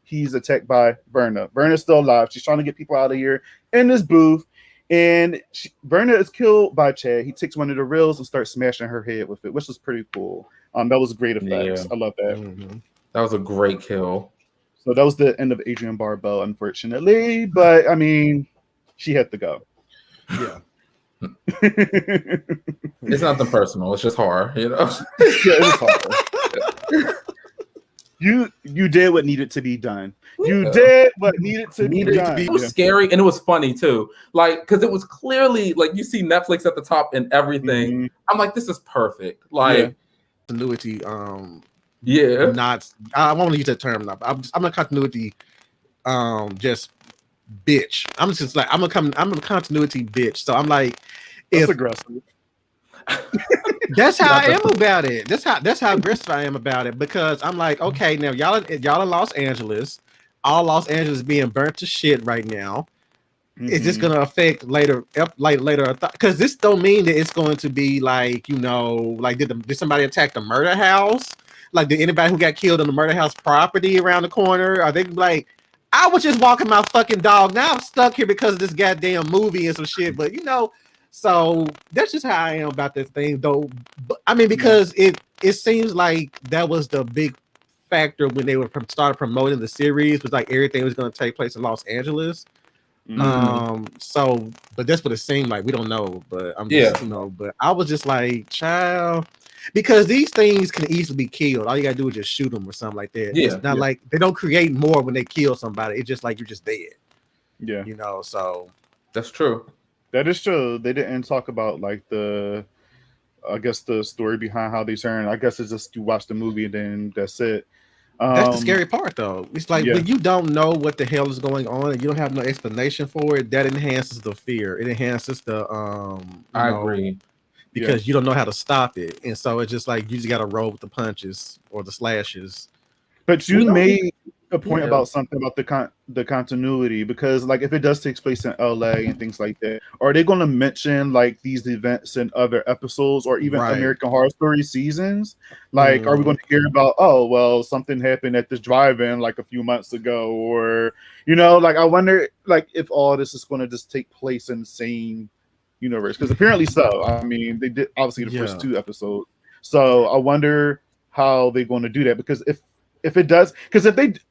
he's attacked by Verna. Verna's still alive. She's trying to get people out of here in this booth. And Verna is killed by Chad. He takes one of the reels and starts smashing her head with it, which was pretty cool. That was great effects. I love that. Mm-hmm. That was a great kill. So that was the end of Adrienne Barbeau, unfortunately. But I mean, she had to go. Yeah. It's nothing personal. It's just horror, Yeah, it's horror. You did what needed to be done. You did what needed to be done. It was scary and it was funny too. Like, because it was clearly like you see Netflix at the top and everything. Mm-hmm. I'm like, this is perfect. Like continuity. Not. I won't use that term now. I'm a continuity. Just bitch. I'm just like I'm a continuity bitch. So I'm like, that's aggressive. That's how I am about it. That's how aggressive I am about it because I'm like, okay, now y'all in Los Angeles, all Los Angeles being burnt to shit right now. Mm-hmm. Is this gonna affect later? Because this don't mean that it's going to be like like did somebody attack the murder house? Like did anybody who got killed on the murder house property around the corner? Are they like? I was just walking my fucking dog. Now I'm stuck here because of this goddamn movie and some shit. But so that's just how I am about this thing, though. But, I mean, because it seems like that was the big factor when they started promoting the series, was like everything was going to take place in Los Angeles. Mm-hmm. So, but that's what it seemed like. We don't know, but I'm just, but I was just like, child, because these things can easily be killed. All you gotta do is just shoot them or something like that. It's not like they don't create more when they kill somebody. It's just like you're just dead. Yeah, so that's true. That is true. They didn't talk about like the story behind how they turn. I guess it's just you watch the movie and then that's it. That's the scary part, though. It's like when you don't know what the hell is going on and you don't have no explanation for it. That enhances the fear. It enhances the. I agree. because you don't know how to stop it, and so it's just like you just got to roll with the punches or the slashes. But you made a point about something about the continuity, because like if it does take place in LA and things like that, are they going to mention like these events in other episodes or even American Horror Story seasons? Like, are we going to hear about, oh well, something happened at this drive-in like a few months ago, or like I wonder like if all this is going to just take place in the same universe, because apparently so. I mean, they did obviously the first 2 episodes, so I wonder how they're going to do that, because if it does, because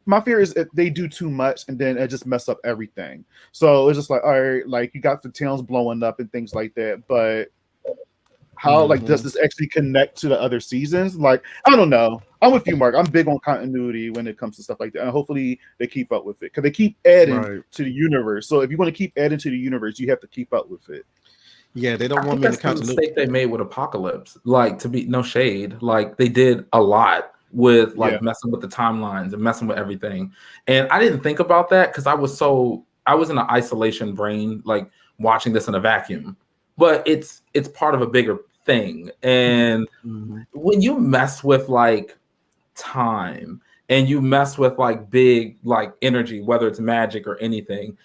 my fear is if they do too much and then it just mess up everything. So it's just like, all right, like you got the towns blowing up and things like that, but how like does this actually connect to the other seasons? Like, I don't know. I'm with you, Mark. I'm big on continuity when it comes to stuff like that, and hopefully they keep up with it, because they keep adding to the universe. So if you want to keep adding to the universe, you have to keep up with it. Yeah, they don't want me to continue. The mistake they made with Apocalypse, like, to be no shade, like they did a lot with like messing with the timelines and messing with everything, and I didn't think about that because I was in an isolation brain, like watching this in a vacuum. But it's part of a bigger thing, and when you mess with like time and you mess with like big like energy, whether it's magic or anything,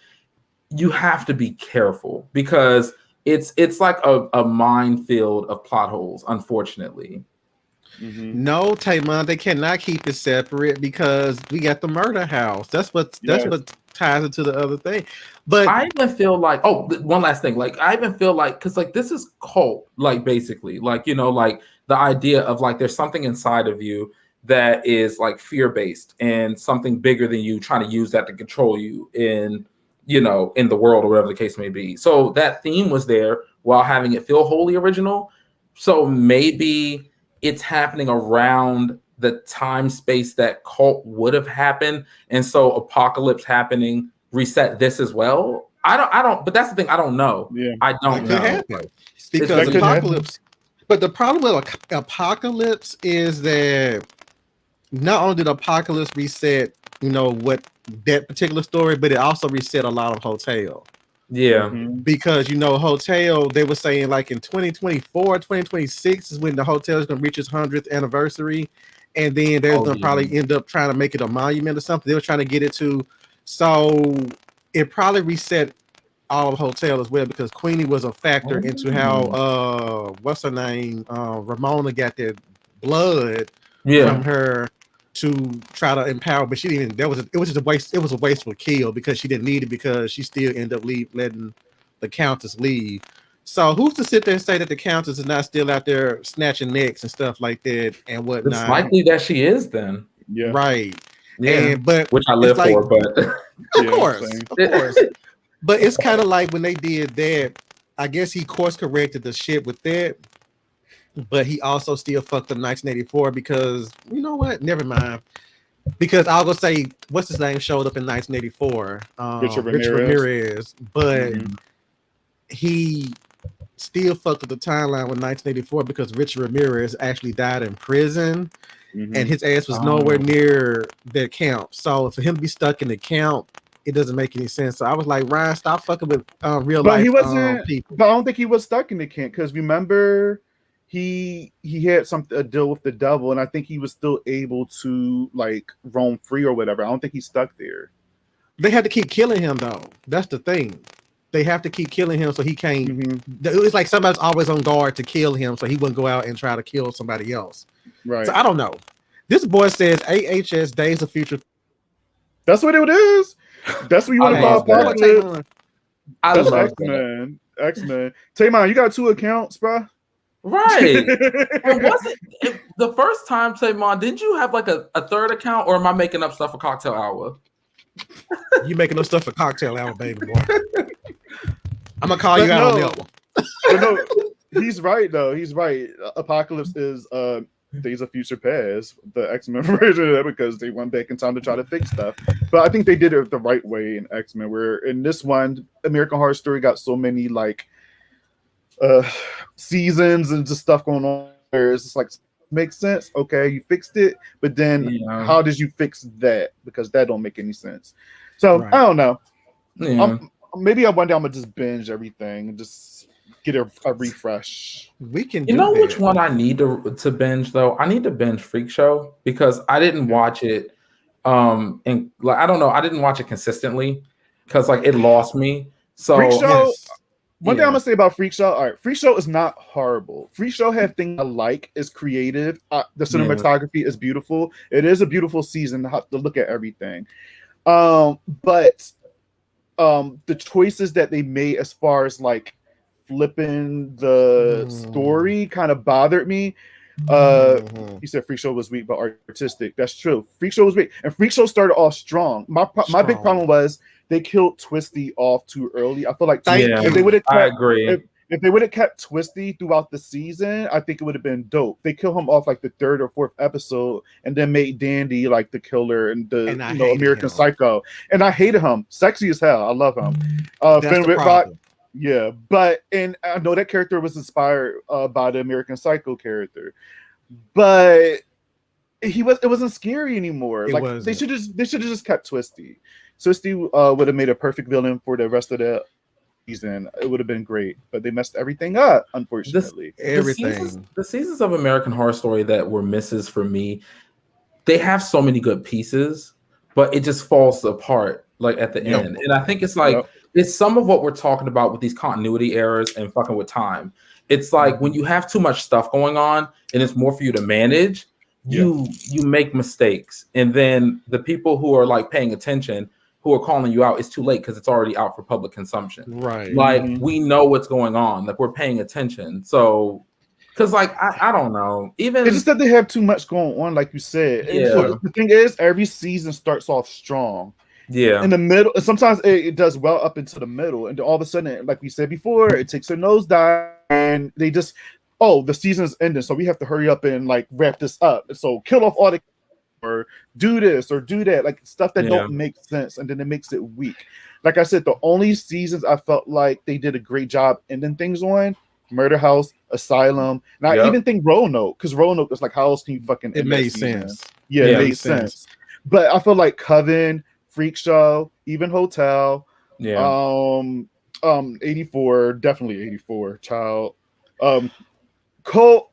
you have to be careful because it's like a minefield of plot holes, unfortunately. No, Taymon, they cannot keep it separate because we got the murder house. That's what ties it to the other thing. But I even feel like, one last thing, like I even feel like, because like this is cult, like basically, like like the idea of like there's something inside of you that is like fear-based and something bigger than you trying to use that to control you in the world or whatever the case may be. So that theme was there while having it feel wholly original. So maybe it's happening around the time space that cult would have happened, and so Apocalypse happening reset this as well. I don't. But that's the thing. I don't know. Yeah, I don't know. Happen. Because Apocalypse. But the problem with Apocalypse is that not only did Apocalypse reset, what that particular story, but it also reset a lot of Hotel. Yeah. Because Hotel, they were saying like in 2024, 2026 is when the Hotel is going to reach its 100th anniversary, and then they're going to probably end up trying to make it a monument or something. They were trying to get it to, so it probably reset all of Hotel as well, because Queenie was a factor into how what's her name, Ramona got that blood from her to try to empower, but she didn't. It was just a waste. It was a wasteful kill because she didn't need it, because she still ended up letting the Countess leave. So who's to sit there and say that the Countess is not still out there snatching necks and stuff like that and whatnot? It's likely that she is then. Yeah. Right. Yeah. But which I live for, but of course. But it's kind of like when they did that, I guess he course corrected the shit with that. But he also still fucked up 1984 because, you know what? Never mind. Because I'll go say, what's his name showed up in 1984? Richard Ramirez. But he still fucked up the timeline with 1984 because Richard Ramirez actually died in prison, and his ass was nowhere near that camp. So for him to be stuck in the camp, it doesn't make any sense. So I was like, Ryan, stop fucking with real life. But he wasn't. People. But I don't think he was stuck in the camp, because remember, he had a deal with the devil, and I think he was still able to like roam free or whatever. I don't think he's stuck there. They had to keep killing him though. That's the thing. They have to keep killing him so he can't. It's like somebody's always on guard to kill him, so he wouldn't go out and try to kill somebody else. Right. So I don't know. This boy says AHS Days of Future. That's what it is. That's what you want to call Apocalypse. I That's love X-Men. X-Men. Taymon, you got 2 accounts, bro. Right. And was it the first time, Taymon, didn't you have like a 3rd account, or am I making up stuff for Cocktail Hour? You making up stuff for Cocktail Hour, baby boy. I'm gonna call you out on that one. No, he's right though. He's right. Apocalypse is Days of Future Past, the X-Men version of that, because they went back in time to try to fix stuff. But I think they did it the right way in X-Men, where in this one, American Horror Story got so many like seasons and just stuff going on there. It's just like, makes sense. Okay, you fixed it, but then how did you fix that? Because that don't make any sense. So I don't know. Maybe one day I'm gonna just binge everything and just get a refresh. We can. You know which one I need to binge though? I need to binge Freak Show because I didn't watch it. And like I don't know, I didn't watch it consistently because like it lost me. So Freak Show. Yes. One thing I'm gonna say about Freak Show. All right, Freak Show is not horrible. Freak Show have things I like. It's creative. The cinematography is beautiful. It is a beautiful season to look at everything. But the choices that they made as far as like flipping the story kind of bothered me. You said Freak Show was weak but artistic. That's true. Freak Show was weak, and Freak Show started off strong. My big problem was they killed Twisty off too early. I feel like if they would have, I agree. If they would have kept Twisty throughout the season, I think it would have been dope. They kill him off like the 3rd or 4th episode, and then made Dandy like the killer and the American Psycho. And I hated him. Sexy as hell. I love him. Finn Wittrock. Yeah, and I know that character was inspired by the American Psycho character, but it wasn't scary anymore. They should have just kept Twisty. Twisty would have made a perfect villain for the rest of the season. It would have been great, but they messed everything up, unfortunately. The seasons of American Horror Story that were misses for me, they have so many good pieces, but it just falls apart like at the end. And I think it's like it's some of what we're talking about with these continuity errors and fucking with time. It's like when you have too much stuff going on and it's more for you to manage, you make mistakes, and then the people who are like paying attention, who are calling you out, it's too late because it's already out for public consumption. Right. Like we know what's going on. Like we're paying attention. So because like I don't know. Even it's just that they have too much going on, like you said. Yeah. So the thing is, every season starts off strong. Yeah. In the middle, sometimes it does well up into the middle, and all of a sudden, like we said before, it takes a nosedive, and they just the season's ending, so we have to hurry up and like wrap this up. So kill off all the or do this or do that, like stuff that don't make sense, and then it makes it weak. Like I said, the only seasons I felt like they did a great job ending things on: Murder House, Asylum, and I even think Roanoke, because Roanoke was like, how else can you fucking it made sense? Yeah, it made sense. But I feel like Coven, Freak Show, even Hotel, 84, definitely 84, Child, Cult,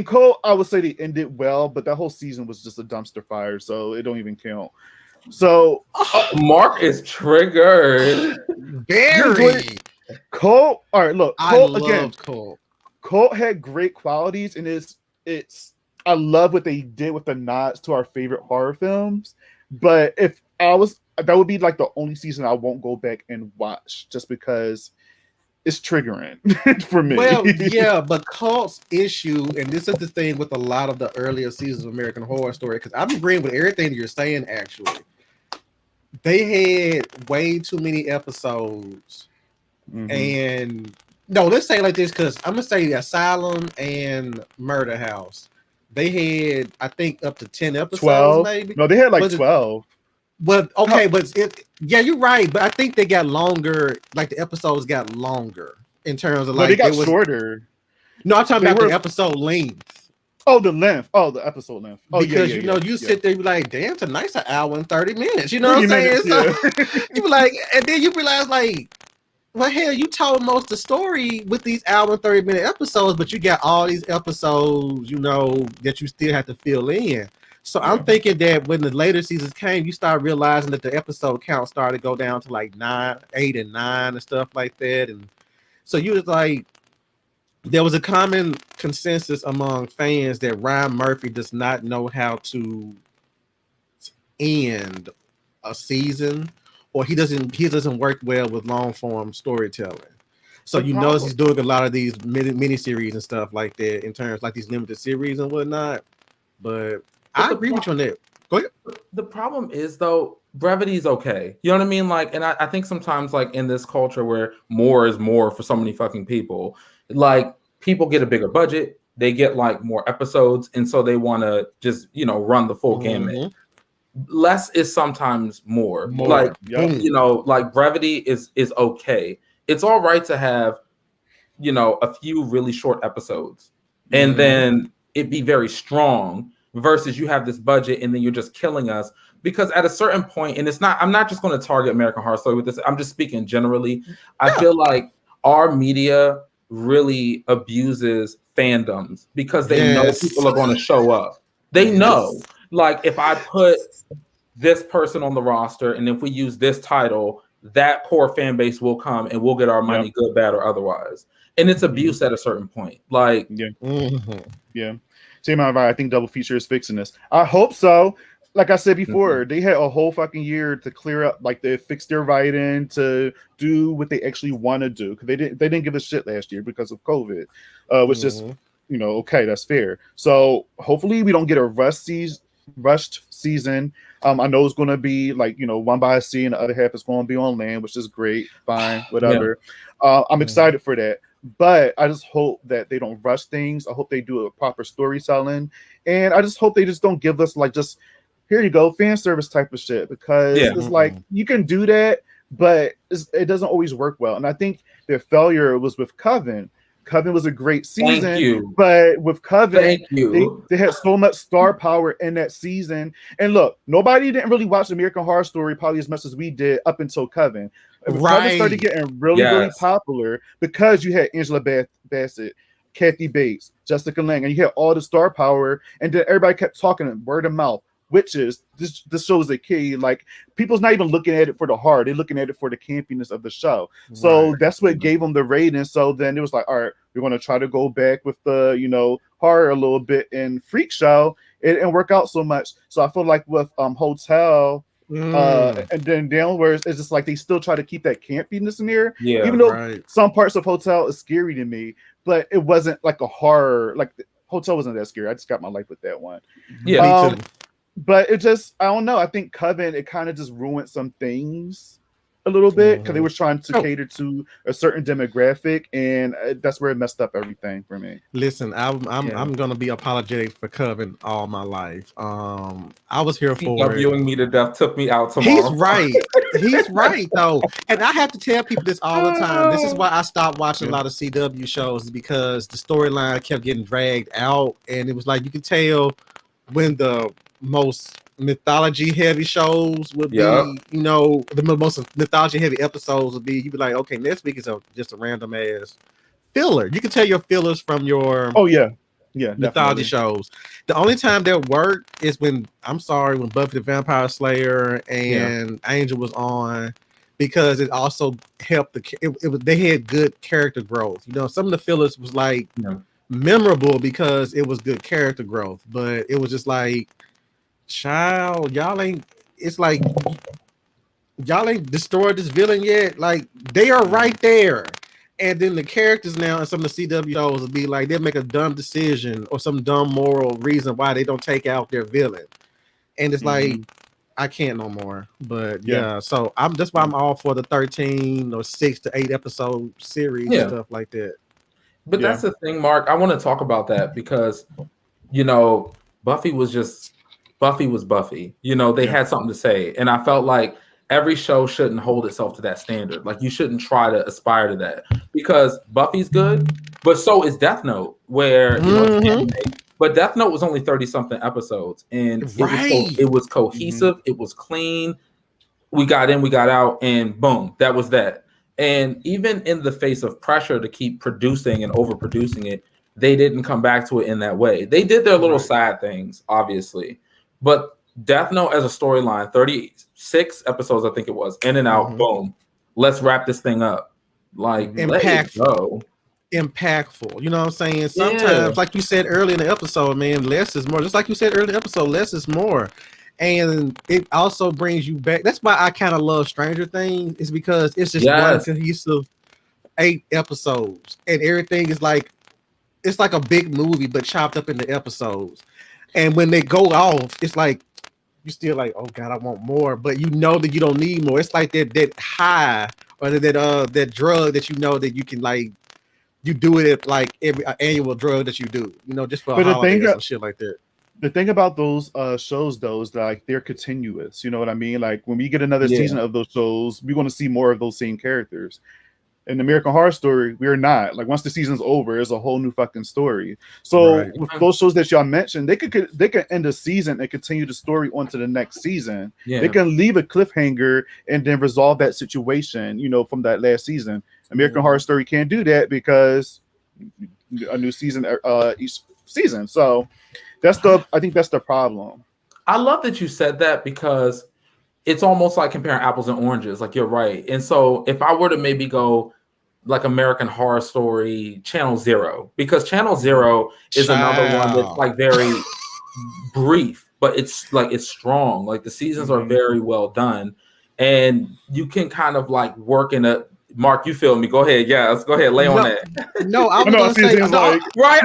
Cole, I would say they ended well, but that whole season was just a dumpster fire, so it don't even count. So Mark is triggered. Very. Cole, all right, look, Cole again. Cole had great qualities, and it's I love what they did with the nods to our favorite horror films. But if I was, that would be like the only season I won't go back and watch, just because it's triggering for me. Well, yeah, but Cult's issue, and this is the thing with a lot of the earlier seasons of American Horror Story, because I'm agreeing with everything you're saying, actually. They had way too many episodes. And no, let's say it like this, because I'm going to say Asylum and Murder House. They had, I think, up to 10 episodes, 12? maybe. No, they had like 12. But okay, but you're right. But I think they got longer. Like the episodes got longer in terms of like they got shorter. No, I'm talking about the episode length. Oh, the length. Oh, the episode length. Oh, because you sit there, you be like, damn, tonight's an hour and 30 minutes. You know what I'm saying? So you be like, and then you realize like, well, hell, you told most of the story with these hour and 30-minute episodes, but you got all these episodes, that you still have to fill in. So I'm thinking that when the later seasons came, you start realizing that the episode count started to go down to like 8 and 9 and stuff like that. And so you was like, there was a common consensus among fans that Ryan Murphy does not know how to end a season, or he doesn't work well with long form storytelling. So you notice he's doing a lot of these mini series and stuff like that in terms like these limited series and whatnot. But I agree with you on that. Go ahead. The problem is though, brevity is okay. You know what I mean? Like, and I think sometimes like in this culture where more is more for so many fucking people, like people get a bigger budget, they get like more episodes, and so they want to just run the full gamut. Less is sometimes more. Like like brevity is okay. It's all right to have a few really short episodes, and then it be very strong. Versus you have this budget and then you're just killing us, because at a certain point, and I'm not just going to target American Horror Story with this, I'm just speaking generally. I feel like our media really abuses fandoms because they know people are going to show up. They know, like, if I put this person on the roster and if we use this title, that core fan base will come and we'll get our money, good, bad, or otherwise. And it's abuse at a certain point. Like, Same amount. I think Double Feature is fixing this. I hope so. Like I said before, they had a whole fucking year to clear up, like they fixed their writing to do what they actually want to do, because they didn't give a shit last year because of COVID, which is, you know, okay, that's fair. So hopefully we don't get a rushed season. I know it's going to be like, you know, one by sea and the other half is going to be on land, which is great, fine, whatever. I'm excited for that. But I just hope that they don't rush things. I hope they do a proper storytelling, and I just hope they just don't give us like just, here you go, fan service type of shit, because it's like you can do that, but it doesn't always work well. And I think their failure was with Coven. Coven was a great season, but with Coven, they had so much star power in that season. And look, nobody didn't really watch American Horror Story probably as much as we did up until Coven. Coven started getting really popular because you had Angela Bassett, Kathy Bates, Jessica Lange, and you had all the star power, and then everybody kept talking word of mouth. Witches, this show is a key. Like, people's not even looking at it for the horror, they're looking at it for the campiness of the show. So that's what gave them the rating. So then it was like, all right, we're going to try to go back with the, you know, horror a little bit in Freak Show. It didn't work out so much. So I feel like with Hotel and then Downwards, it's just like they still try to keep that campiness in there. Even though some parts of Hotel is scary to me, but it wasn't like a horror. Like, Hotel wasn't that scary. I just got my life with that one. Me too. But it just, I don't know. I think Coven, it kind of just ruined some things a little bit because they were trying to cater to a certain demographic, and that's where it messed up everything for me. Listen, I'm gonna be apologetic for Coven all my life. I was here for viewing me to death took me out tomorrow. He's right though, and I have to tell people this all the time. This is why I stopped watching a lot of CW shows, because the storyline kept getting dragged out, and it was like you could tell when the most mythology heavy shows would be, you know, the most mythology heavy episodes would be, you'd be like, okay, next week is just a random ass filler. You can tell your fillers from your mythology shows. The only time that worked is when Buffy the Vampire Slayer and Angel was on, because it also helped they had good character growth. You know, some of the fillers was like memorable because it was good character growth, but it was just like, child, y'all ain't destroyed this villain yet. Like, they are right there. And then the characters now in some of the CW shows will be like, they'll make a dumb decision or some dumb moral reason why they don't take out their villain. And it's like, I can't no more. But so that's why I'm all for the 13 or 6 to 8 episode series and stuff like that. But that's the thing, Mark. I want to talk about that because, you know, Buffy was Buffy. You know, they had something to say. And I felt like every show shouldn't hold itself to that standard. Like, you shouldn't try to aspire to that, because Buffy's good, but so is Death Note, where, you know, but Death Note was only 30-something episodes, and it was cohesive, it was clean. We got in, we got out, and boom, that was that. And even in the face of pressure to keep producing and overproducing it, they didn't come back to it in that way. They did their little side things, obviously. But Death Note as a storyline, 36 episodes, I think it was, in and out, boom. Let's wrap this thing up. Like, impactful. You know what I'm saying? Sometimes, like you said earlier in the episode, man, less is more. Just like you said earlier in the episode, less is more. And it also brings you back. That's why I kind of love Stranger Things, is because it's just one cohesive 8 episodes. And everything is like, it's like a big movie, but chopped up into episodes. And when they go off, it's like you're still like, oh God, I want more, but you know that you don't need more. It's like that high or that drug that you know that you can, like, you do it at like every annual drug that you do, you know, just for a holiday or some shit like that. The thing about those shows, though, is that, like, they're continuous. You know what I mean? Like, when we get another season of those shows, we want to see more of those same characters. In American Horror Story, we're not. Like, once the season's over, it's a whole new fucking story. So with those shows that y'all mentioned, they could end the season and continue the story on to the next season. They can leave a cliffhanger and then resolve that situation, you know, from that last season. American Horror Story can't do that because a new season each season. So I think that's the problem. I love that you said that because it's almost like comparing apples and oranges. Like, you're right. And so if I were to maybe go like American Horror Story Channel Zero, because Channel Zero is another one that's like very brief, but it's like it's strong. Like the seasons are very well done, and you can kind of like work in a. Mark, you feel me? Go ahead. Yeah, let's go ahead. Lay on that. No, I was gonna say like, right.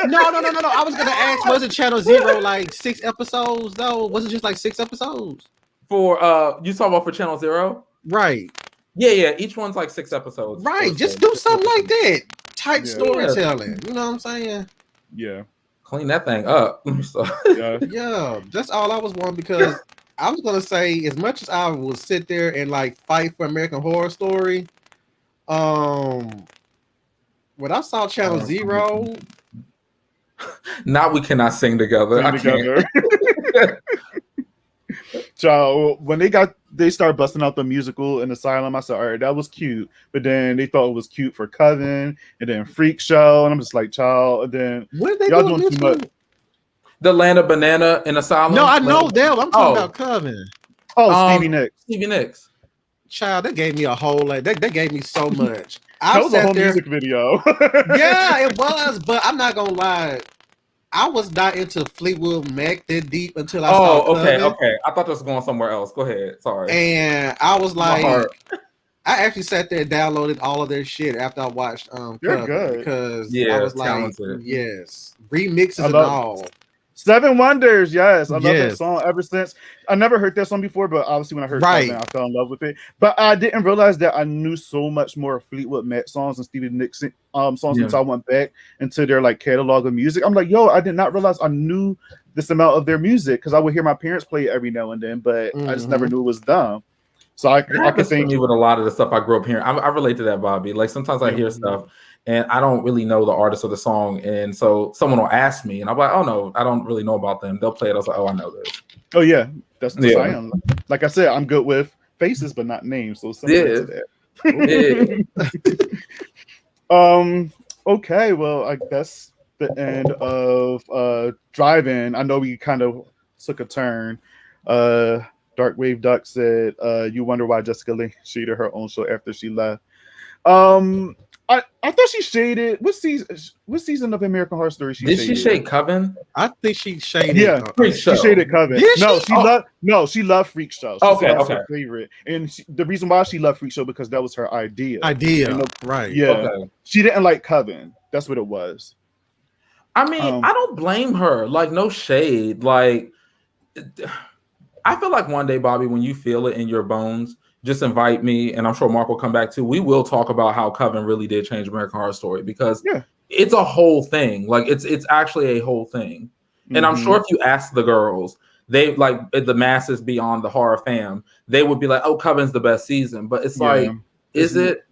No. I was gonna ask, was it Channel Zero like 6 episodes though? Was it just like 6 episodes? For you talking about for Channel Zero? Right. Yeah. Each one's like 6 episodes. Right. Just do something like that. Type storytelling. You know what I'm saying? Yeah. Clean that thing up. So. Yeah. That's all I was wanting, because I was gonna say, as much as I would sit there and like fight for American Horror Story, when I saw Channel Zero, now we cannot sing together. So when they started busting out the musical in Asylum, I said, all right, that was cute. But then they thought it was cute for Coven, and then Freak Show, and I'm just like, child. And then what did they y'all do doing too much. The Land of Banana in Asylum. No, I know them. I'm talking about Coven. Oh, Stevie Nicks. Stevie Nicks. Child, that gave me a whole like they gave me so much. That was a whole music video. Yeah, it was, but I'm not gonna lie. I was not into Fleetwood Mac that deep until I saw Coven. Okay. I thought this was going somewhere else. Go ahead. Sorry. And I was like, I actually sat there and downloaded all of their shit after I watched You're Coven, good. because I was talented. like, yes, remixes and all. Seven Wonders, yes. I love that song ever since. I never heard that song before, but obviously when I heard Coven, I fell in love with it. But I didn't realize that I knew so much more Fleetwood Mac songs and Stevie Nicks songs until I went back into their like catalog of music. I'm like, yo, I did not realize I knew this amount of their music, because I would hear my parents play it every now and then, but I just never knew it was them. So I could think with a lot of the stuff I grew up hearing. I relate to that, Bobby. Like sometimes I hear stuff and I don't really know the artist or the song, and so someone will ask me, and I'm like, "Oh no, I don't really know about them." They'll play it. I was like, "Oh, I know this." Oh yeah, that's I am. Like I said, I'm good with faces, but not names. So to that. Okay, well, I guess the end of Drive-In. I know we kind of took a turn. Dark Wave Duck said, "You wonder why Jessica Lange shaded her own show after she left." I thought she shaded what season of American Horror Story did she shade Coven? I think she shaded. Yeah, she shaded Coven. She loved Freak Show. That's her favorite, and the reason why she loved Freak Show because that was her idea. Right? Yeah, she didn't like Coven. That's what it was. I mean, I don't blame her. Like, no shade. Like, I feel like one day, Bobby, when you feel it in your bones, just invite me, and I'm sure Mark will come back too. We will talk about how Coven really did change American Horror Story, because it's a whole thing. Like it's actually a whole thing. And I'm sure if you ask the girls, they like the masses beyond the horror fam, they would be like, "Oh, Coven's the best season." But it's like, is it?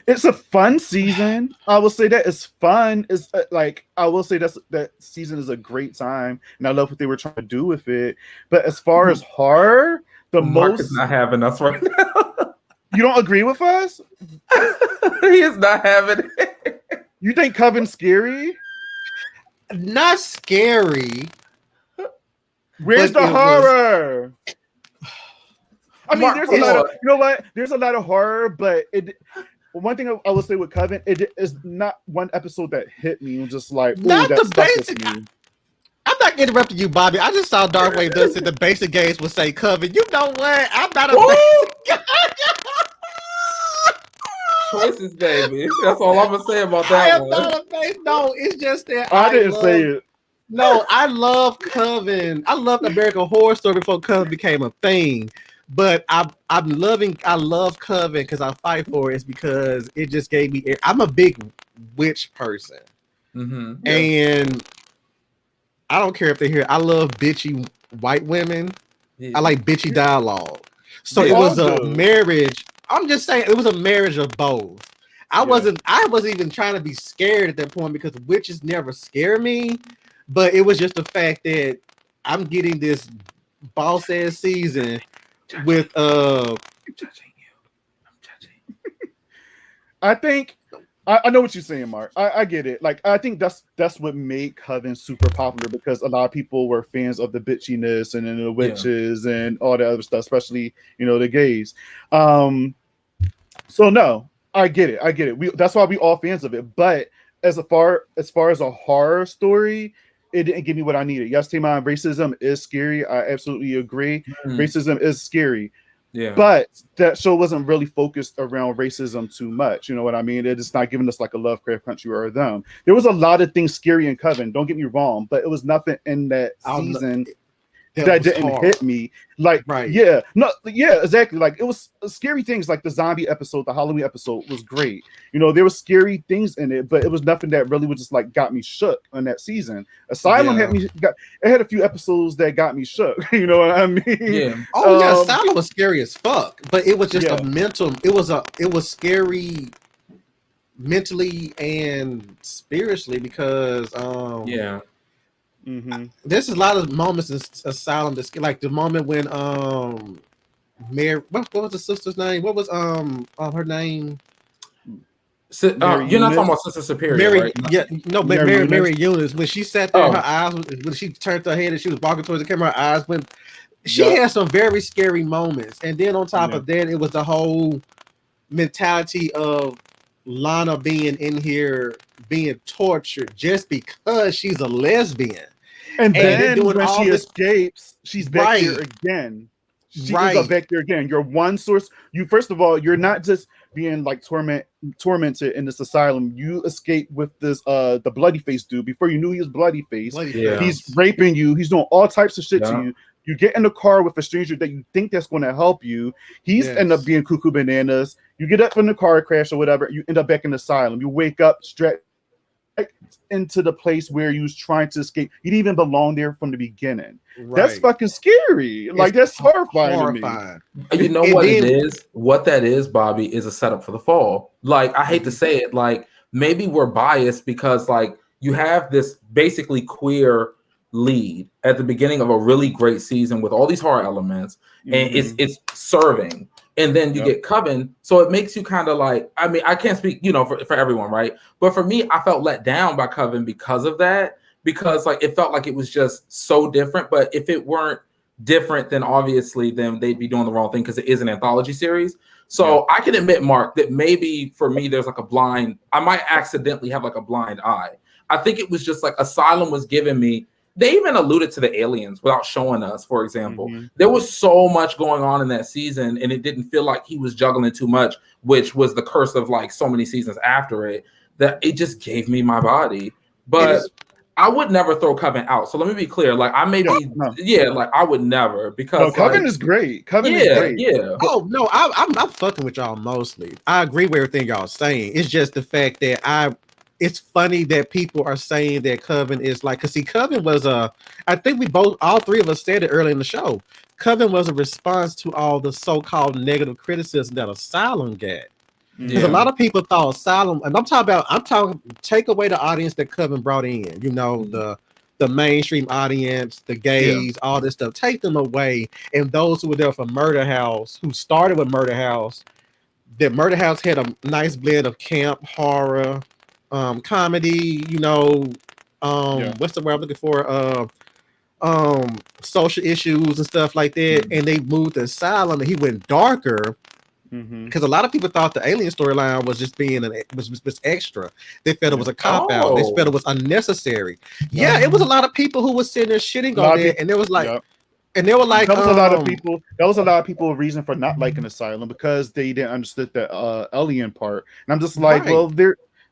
It's a fun season. I will say that it's fun. It's like I will say that season is a great time, and I love what they were trying to do with it. But as far as horror, Mark is not having us right now. You don't agree with us? He is not having it. You think Coven's scary? Not scary. Where's the horror? I mean, there's a lot of, you know what? There's a lot of horror, but one thing I will say with Coven, it is not one episode that hit me and just like, not the basic. I'm not interrupting you, Bobby. I just saw Dark Wave Duck said the basic games would say Coven. You know what? I'm not a basic guy. Choices, baby. That's all I'm gonna say about that one. No, it's just that I didn't say it. No, I love Coven. I loved American Horror Story before Coven became a thing. But I love Coven because I fight for it. It's because it just gave me. I'm a big witch person, and I don't care if they're here. I love bitchy white women. I like bitchy dialogue. So it was a marriage. I'm just saying it was a marriage of both. I wasn't even trying to be scared at that point because witches never scare me. But it was just the fact that I'm getting this boss ass season with I'm judging you. I think I know what you're saying, Mark. I get it. Like I think that's what made Coven super popular because a lot of people were fans of the bitchiness and then the witches and all that other stuff, especially the gays. So no, I get it. I get it. That's why we all fans of it. But as far as a horror story, it didn't give me what I needed. Yes, Tamon, racism is scary. I absolutely agree. Racism is scary. Yeah. But that show wasn't really focused around racism too much. You know what I mean? It's not giving us like a Lovecraft Country or them. There was a lot of things scary in Coven. Don't get me wrong, but it was nothing in that season that didn't hit me. Like, exactly. Like it was scary things. Like the zombie episode, the Halloween episode was great. There were scary things in it, but it was nothing that really was just like got me shook on that season. Asylum it had a few episodes that got me shook. You know what I mean? Yeah. Asylum was scary as fuck, but it was just a mental. It was scary mentally and spiritually because there's a lot of moments in Asylum that's like the moment when Mary, what was the sister's name? What was her name? You're not talking about Sister Superior, Mary, right? Mary Eunice. When she sat there, her eyes, when she turned her head and she was walking towards the camera, her eyes went. She had some very scary moments, and then on top of that, it was the whole mentality of Lana being in here being tortured just because she's a lesbian. And then when she escapes, she's back here again. She ends up back there again. You're one source. First of all, you're not just being like tormented in this asylum. You escape with this the bloody face dude. Before you knew he was bloody face. He's raping you. He's doing all types of shit to you. You get in the car with a stranger that you think that's going to help you. He's end up being cuckoo bananas. You get up from the car crash or whatever. You end up back in the asylum. You wake up straight into the place where you was trying to escape. You didn't even belong there from the beginning. That's fucking scary. Like that's horrifying to me. You know what it is? What that is, Bobby, is a setup for the fall. Like I hate to say it, like maybe we're biased because like you have this basically queer lead at the beginning of a really great season with all these horror elements, and it's serving. And then you get Coven, so it makes you kind of like, I mean, I can't speak, for everyone, right? But for me, I felt let down by Coven because of that, because like it felt like it was just so different. But if it weren't different, then obviously then they'd be doing the wrong thing because it is an anthology series. So I can admit, Mark, that maybe for me there's like I might accidentally have like a blind eye. I think it was just like Asylum was giving me. They even alluded to the aliens without showing us, for example. There was so much going on in that season, and it didn't feel like he was juggling too much, which was the curse of like so many seasons after it, that it just gave me my body. But I would never throw Coven out. So let me be clear. Like I like I would never because Coven is great. Coven is great. Yeah. Oh no, I'm fucking with y'all mostly. I agree with everything y'all saying. It's just the fact that it's funny that people are saying that Coven is like, because see, Coven was I think all three of us said it early in the show. Coven was a response to all the so-called negative criticism that Asylum got. Because a lot of people thought Asylum, and I'm talking, take away the audience that Coven brought in, the mainstream audience, the gays, all this stuff, take them away. And those who were there for Murder House, who started with Murder House, that Murder House had a nice blend of camp, horror, comedy, what's the word I'm looking for? Social issues and stuff like that. And they moved to Asylum and he went darker because a lot of people thought the alien storyline was just being was extra. They felt it was a cop out. They felt it was unnecessary. Yeah, it was a lot of people who was sitting there shitting on it, and it was like. And they were like, that was a lot of people. That was a lot of people a reason for not liking Asylum because they didn't understand the alien part. And I'm just like, well,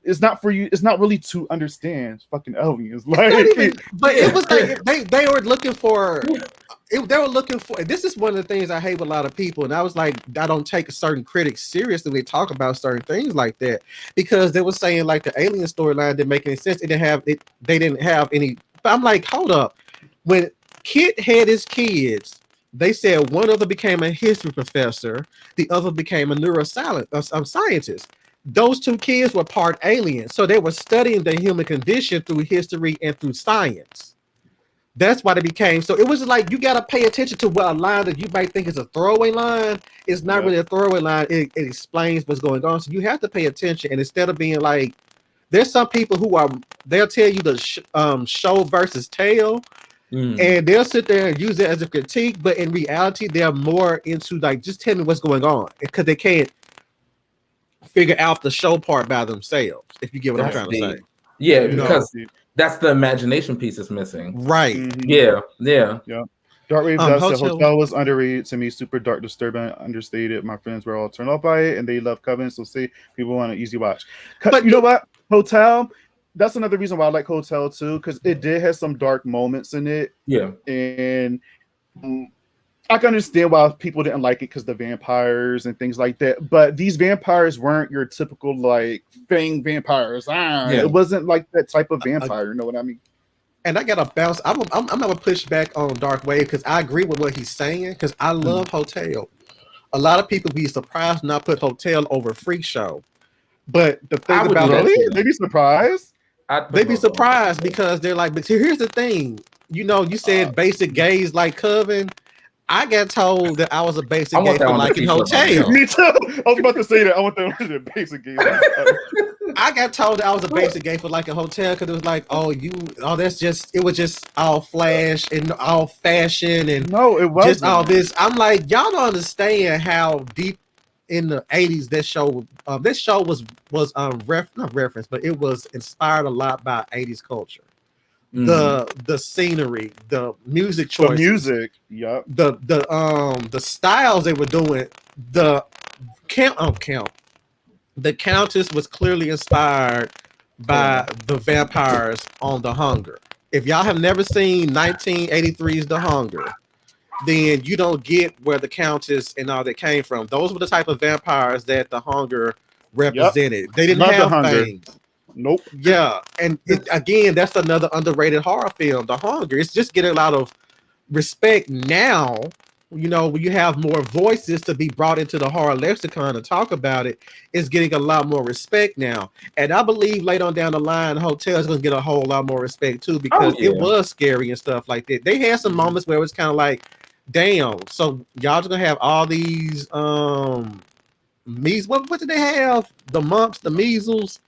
it's not for you. It's not really to understand fucking aliens. Like, but it was like they were looking for. They were looking for. This is one of the things I hate with a lot of people, and I was like, I don't take a certain critic seriously when they talk about certain things like that because they were saying like the alien storyline didn't make any sense. It didn't have it. They didn't have any. But I'm like, hold up. When Kit had his kids, they said one of them became a history professor, the other became a neuroscientist. Those two kids were part alien, so they were studying the human condition through history and through science. That's why it became so. It was just like you got to pay attention to what a line that you might think is a throwaway line. It's not really a throwaway line. It explains what's going on. So you have to pay attention. And instead of being like, there's some people who they'll tell you the show versus tell, and they'll sit there and use it as a critique. But in reality, they're more into like, just tell me what's going on, because they can't figure out the show part by themselves. If you get what I'm trying to say. Yeah, because that's the imagination piece is missing. Right. Yeah. Darkwave Dust said Hotel was underrated to me, super dark, disturbing, understated. My friends were all turned off by it, and they love Covenant, so say people want an easy watch. But you know what? Hotel, that's another reason why I like Hotel too, because it did have some dark moments in it. Yeah. And I can understand why people didn't like it because the vampires and things like that. But these vampires weren't your typical like fang vampires. It wasn't like that type of vampire. You know what I mean? And I gotta bounce. I'm gonna push back on Darkwave because I agree with what he's saying. Because I love Hotel. A lot of people be surprised not put Hotel over Freak Show. But the thing about they'd be surprised. They'd be surprised because they're like, but here's the thing. You know, you said basic gays like Coven. I got told that I was a basic gay for liking Hotel. Me too. I was about to say that. I want that basic gay. I got told that I was a basic gay for liking Hotel because it was like, it was just all flash and all fashion and no, it wasn't just all this. I'm like, y'all don't understand how deep in the 80s this show was not reference, but it was inspired a lot by 80s culture. The scenery, the music choices, the music, the styles they were doing. The Countess was clearly inspired by the vampires on The Hunger. If y'all have never seen 1983's The Hunger, then you don't get where the Countess and all that came from. Those were the type of vampires that The Hunger represented. They didn't have fangs. Nope. Yeah, and again, that's another underrated horror film, The Hunger. It's just getting a lot of respect now. You know, when you have more voices to be brought into the horror lexicon and talk about it, it's getting a lot more respect now. And I believe later on down the line, Hotel is going to get a whole lot more respect too, because it was scary and stuff like that. They had some moments where it was kind of like, damn, so y'all just going to have all these what did they have? The mumps, the measles,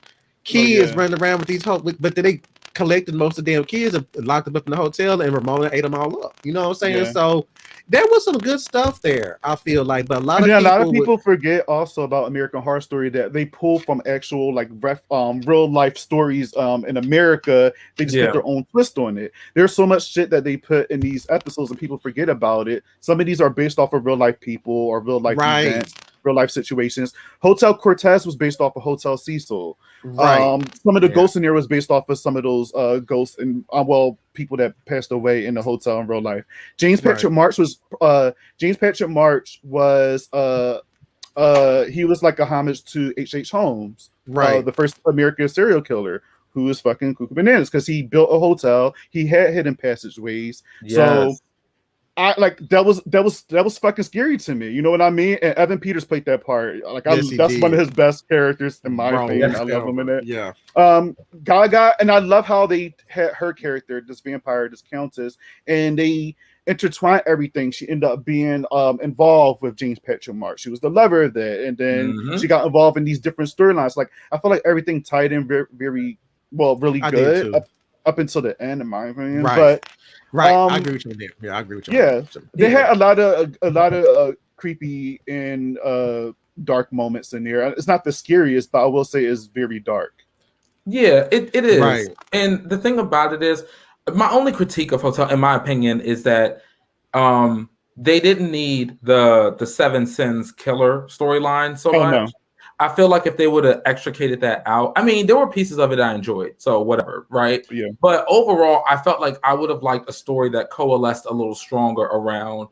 kids running around with these but they collected most of the damn kids and locked them up in the hotel, and Ramona ate them all up. You know what I'm saying? So there was some good stuff there, I feel like, but a lot of people forget also about American Horror Story that they pull from actual like real life stories in America. They just put their own twist on it. There's so much shit that they put in these episodes and people forget about it. Some of these are based off of real life people or real life events, real life situations. Hotel Cortez was based off of Hotel Cecil. Some of the ghosts in there was based off of some of those ghosts and people that passed away in the hotel in real life. James Patrick March was he was like a homage to H.H. Holmes, the first American serial killer, who was fucking cuckoo bananas because he built a hotel. He had hidden passageways. So I like that was fucking scary to me. You know what I mean? And Evan Peters played that part. Like that's one of his best characters in my opinion. I love him in it. Yeah. Gaga, and I love how they had her character, this vampire, this countess, and they intertwined everything. She ended up being involved with James Patrick March. She was the lover of that, and then she got involved in these different storylines. Like I feel like everything tied in really good up until the end, in my opinion. But I agree with you there. Yeah, I agree with you. Yeah, they had a lot of creepy and dark moments in there. It's not the scariest, but I will say it's very dark. Yeah, it is. Right. And the thing about it is, my only critique of Hotel, in my opinion, is that they didn't need the Seven Sins killer storyline so much. No. I feel like if they would have extricated that out, I mean, there were pieces of it I enjoyed, so whatever, right? Yeah. But overall, I felt like I would have liked a story that coalesced a little stronger around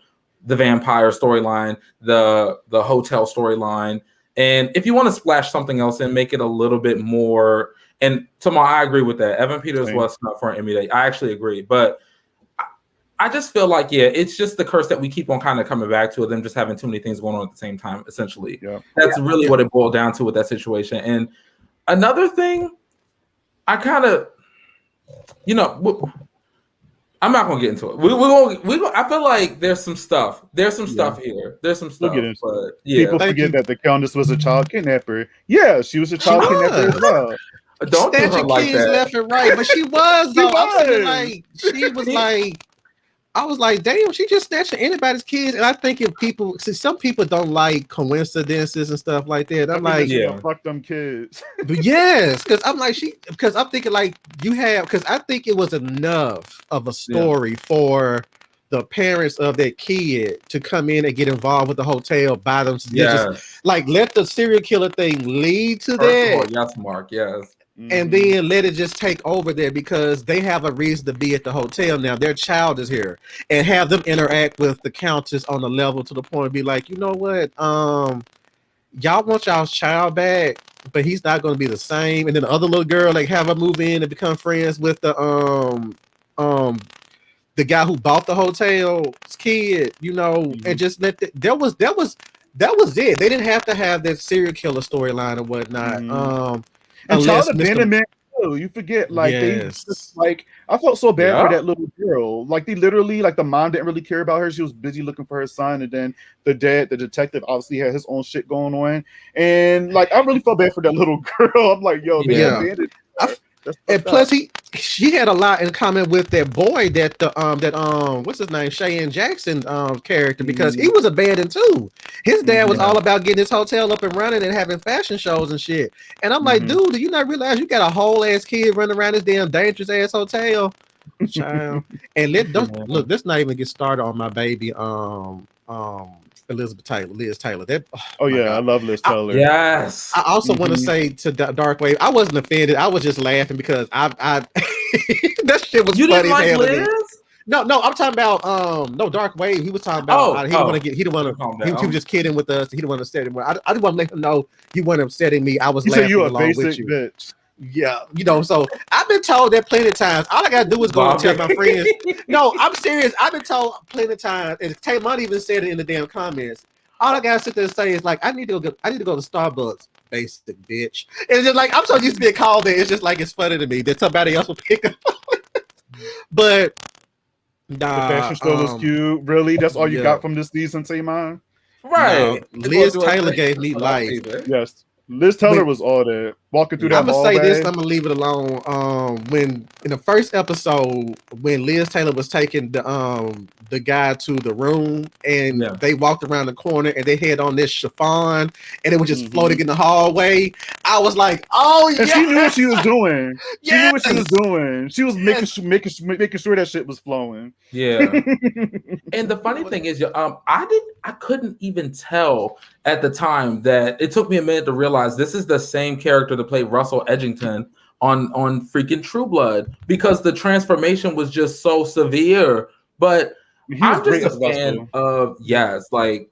the vampire storyline, the hotel storyline, and if you want to splash something else in, make it a little bit more. And Tomal, I agree with that. Evan Peters was not for an Emmy. I actually agree, but I just feel like, it's just the curse that we keep on kind of coming back to, them just having too many things going on at the same time, essentially. Yeah. That's really what it boiled down to with that situation. And another thing, I kind of, I'm not gonna get into it. We I feel like there's some stuff. There's some stuff here. There's some stuff. We'll get into but it. yeah, People forget that the Countess was a child kidnapper. Yeah, she was a child kidnapper as well. Don't do her Snatching like kids that. left and right, but she was though. I'm saying like she was like. I was like, damn, she just snatching anybody's kids. And I think if people see, some people don't like coincidences and stuff like that. I'm like, yeah, fuck them kids. But yes, because I'm like, because I'm thinking like you have, because I think it was enough of a story for the parents of that kid to come in and get involved with the hotel by them. Just, like, let the serial killer thing lead to that. Yes, Mark, yes. And then let it just take over there because they have a reason to be at the hotel now. Their child is here, and have them interact with the Countess on the level to the point of be like, you know what, y'all want y'all's child back, but he's not going to be the same. And then the other little girl, like, have her move in and become friends with the guy who bought the hotel's kid, you know, and just let that was it. They didn't have to have that serial killer storyline and whatnot. And child abandonment, you forget, like they just, like, I felt so bad for that little girl. Like, they literally, like, the mom didn't really care about her. She was busy looking for her son, and then the dad, the detective, obviously had his own shit going on. And like, I really felt bad for that little girl. I'm like, yo, they abandoned her. And plus, she had a lot in common with that boy that what's his name, Cheyenne Jackson character, because he was abandoned too. His dad was all about getting his hotel up and running and having fashion shows and shit. And I'm like, dude, do you not realize you got a whole ass kid running around this damn dangerous ass hotel, child? And look, let's not even get started on my baby, Liz Taylor. That I love Liz Taylor. Yes. I also want to say to Dark Wave, I wasn't offended. I was just laughing because I that shit was funny as hell to me. No, I'm talking about no Dark Wave. He was talking about he didn't want to get. He didn't want to. He was just kidding with us. He didn't want to upset him. I didn't want to let him know he wasn't upsetting me. I was laughing you along a basic with you. Bitch. Yeah, you know. So I've been told that plenty of times. All I gotta do is go and tell my friends. No, I'm serious. I've been told plenty of times. And Taymon even said it in the damn comments. All I gotta sit there and say is like, I need to go to Starbucks, basic bitch. And it's just like, I'm so used to being called that. It's just like, it's funny to me that somebody else will pick up. But the fashion store was cute. Really, that's all you got from this season, Taymon? Right. No, Liz Taylor gave me life. Yes. Liz Taylor was all that. Walking through that I'm gonna hallway. say this, I'm gonna leave it alone. When in the first episode, when Liz Taylor was taking the guy to the room and they walked around the corner and they had on this chiffon and it was just floating in the hallway, I was like, oh yeah. And she knew what she was doing. She knew what she was doing. She was making sure that shit was flowing. Yeah. And the funny thing is, I couldn't even tell at the time that it took me a minute to realize this is the same character that played Russell Edgington on freaking True Blood, because the transformation was just so severe. But I'm just a fan of like,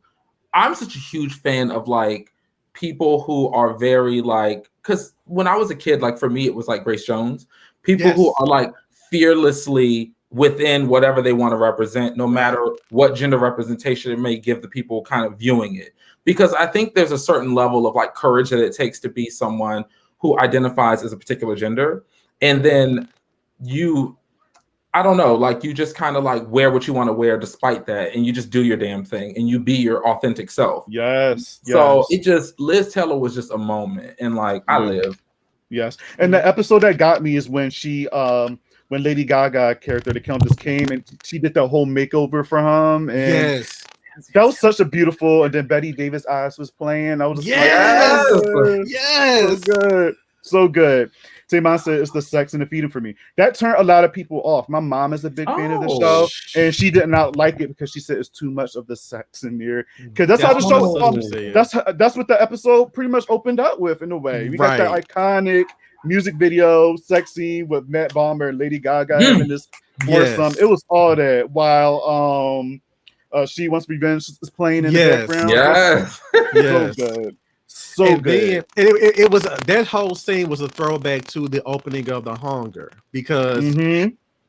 I'm such a huge fan of like people who are very like, because when I was a kid, like for me it was like Grace Jones, people who are like fearlessly within whatever they want to represent, no matter what gender representation it may give the people kind of viewing it. Because I think there's a certain level of like courage that it takes to be someone who identifies as a particular gender, and then I don't know, like you just kind of like wear what you want to wear despite that, and you just do your damn thing and you be your authentic self. Yes. So it just, Liz Taylor was just a moment, and like I live. Yes. And the episode that got me is when she when Lady Gaga character, the Countess, came and she did the whole makeover for him. And that was such a beautiful, and then Betty Davis Eyes was playing. I was just like, yes, so good. So good. Taymon said it's the sex and the feeding for me. That turned a lot of people off. My mom is a big fan of the show, and she did not like it because she said it's too much of the sex in there. Because that's how the show. That's what the episode pretty much opened up with, in a way. We got that iconic music video, sexy with Matt Bomber and Lady Gaga having this foursome. It was all that while She Wants Revenge is playing in the background. So good. So good. It was that whole scene was a throwback to the opening of The Hunger, because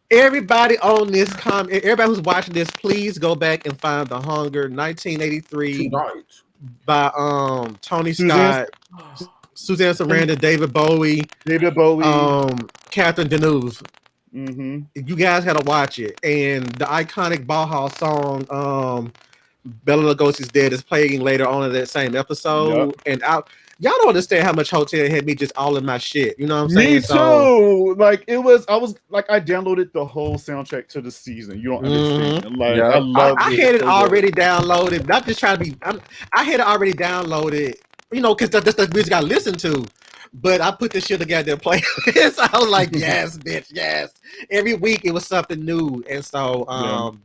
everybody on this everybody who's watching this, please go back and find The Hunger 1983 by Tony Scott, Suzanne Sarandon, David Bowie, Catherine Deneuve. You guys gotta watch it. And the iconic Bauhaus song, Bela Lugosi's Dead, is playing later on in that same episode. And y'all don't understand how much Hotel had me just all in my shit. You know what I'm saying? Me too. Like I was like, I downloaded the whole soundtrack to the season. You don't understand. Like I love I had it already downloaded. Not just trying to be. I had it already downloaded. You know, because that's the music I listen to. But I put this shit together and play this. I was like, yes, bitch, yes. Every week it was something new. And so,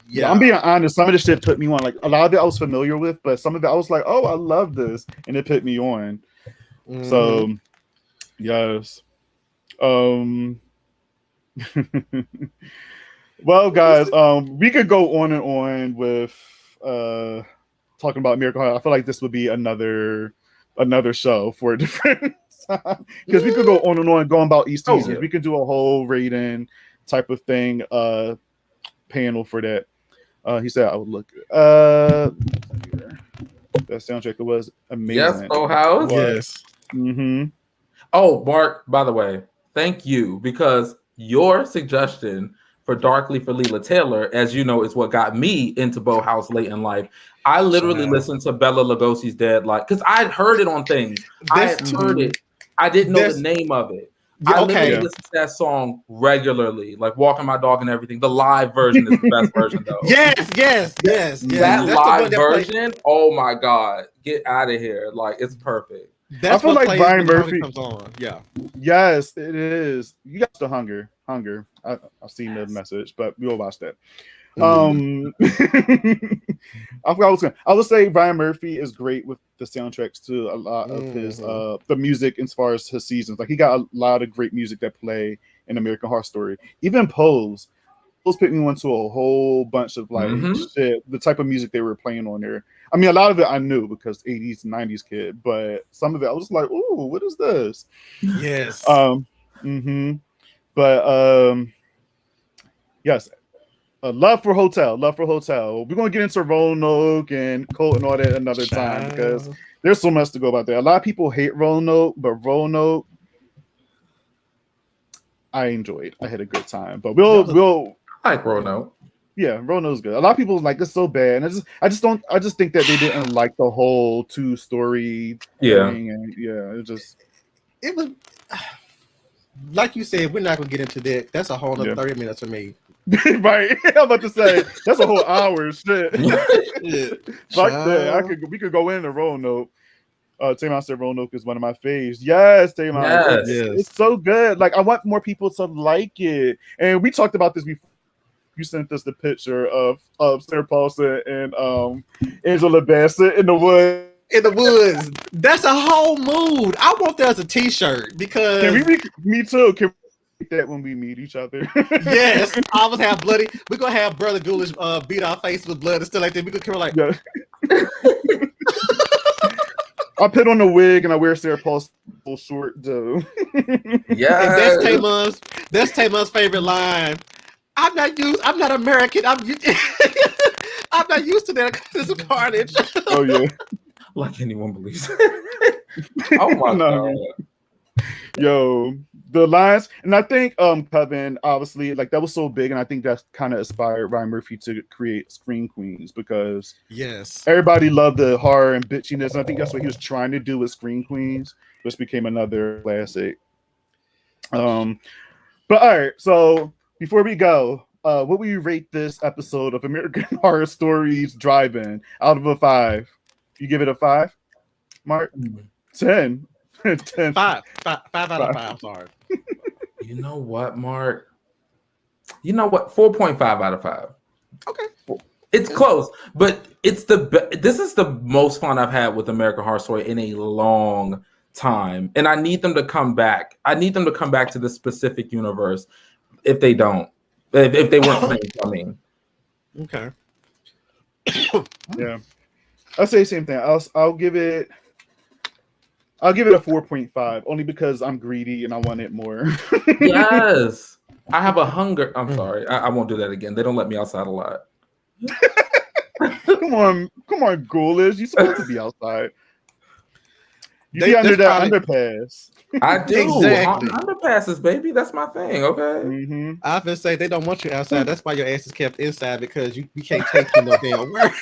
yeah. I'm being honest. Some of the shit put me on. Like a lot of it I was familiar with, but some of it I was like, oh, I love this. And it put me on. So, yes. Well, guys, we could go on and on with talking about American Horror. I feel like this would be another show for a different because we could go on and on going about each season. We could do a whole rating type of thing panel for that. He said I would look that soundtrack was amazing. Yes, Bauhaus. Yes. Oh, Mark, by the way, thank you, because your suggestion for Darkly for Leela Taylor, as you know, is what got me into Bauhaus late in life. I literally listened to Bela Lugosi's Dead, like, because I'd heard it on things. I had heard it. I didn't know the name of it. I literally listened to that song regularly, like walking my dog and everything. The live version is the best version, though. Yes. That live version, oh my God, get out of here. Like, it's perfect. That's I feel like Brian Murphy comes on. Yeah. Yes, it is. You got the hunger. I've seen the message, but we'll watch that. I would say Brian Murphy is great with the soundtracks to a lot of his the music as far as his seasons. Like he got a lot of great music that play in American Horror Story. Even Pose put me into a whole bunch of like shit, the type of music they were playing on there. I mean, a lot of it I knew because 80s and 90s kid, but some of it I was like, ooh, what is this? Yes. Yes. Love for Hotel. We're gonna get into Roanoke and Colt and all that another time because there's so much to go about there. A lot of people hate Roanoke, but Roanoke I enjoyed. I had a good time. But we'll I like Roanoke. Yeah, Roanoke's good. A lot of people like it's so bad. And I just think that they didn't like the whole 2-story thing. And it was like you said, we're not gonna get into that. That's a whole other 30 minutes for me. Right. I'm about to say that's a whole hour. Shit. Fuck that. We could go into Roanoke. Tamar said Roanoke is one of my faves. Yes, Tamar. Yes. It's so good. Like I want more people to like it. And we talked about this before. You sent us the picture of Sarah Paulson and Angela Bassett in the woods. That's a whole mood. I want that as a t-shirt because me too. Can we make that when we meet each other? Yes, I was have bloody. We're gonna have Brother Ghoulish beat our face with blood and stuff like that. We could come like I put on a wig and I wear Sarah Paul's full short though. Yeah, that's Tamar's favorite line. I'm not American. I'm not used to that. This is carnage. Oh yeah. Like anyone believes. Oh my God. Yo, the lines, and I think Coven, obviously, like that was so big, and I think that's kind of inspired Ryan Murphy to create Scream Queens because everybody loved the horror and bitchiness, and I think that's what he was trying to do with Scream Queens, which became another classic. But all right, so before we go, what will you rate this episode of American Horror Stories Drive-In out of a 5? You give it a 5, Mark? 10. 10. 5 out of 5. Sorry. You know what, Mark? 4.5 out of 5. Okay. It's close, but it's this is the most fun I've had with American Horror Story in a long time, and I need them to come back. I need them to come back to this specific universe. If they don't, if they weren't playing, I mean. Okay. Yeah, I'll say the same thing. I'll give it a 4.5 only because I'm greedy and I want it more. Yes, I have a hunger. I'm sorry, I won't do that again. They don't let me outside a lot. Come on, Ghoulish. You're supposed to be outside. You be under that underpass. I do. Exactly. Underpasses, baby. That's my thing. Okay. Mm-hmm. I often say they don't want you outside. That's why your ass is kept inside because we can't take you no damn where.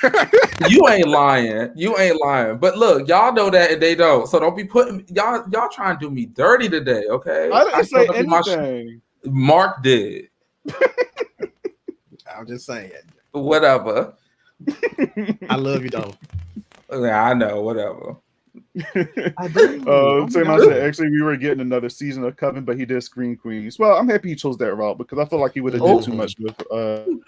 You ain't lying. You ain't lying. But look, y'all know that and they don't. So don't be putting y'all trying to do me dirty today, okay? I didn't say showed up in my anything. Mark did. I'm just saying. Whatever. I love you though. Yeah, I know. Whatever. I do. Same I said, actually, we were getting another season of Coven, but he did Scream Queens. Well, I'm happy he chose that route because I feel like he would have did too much with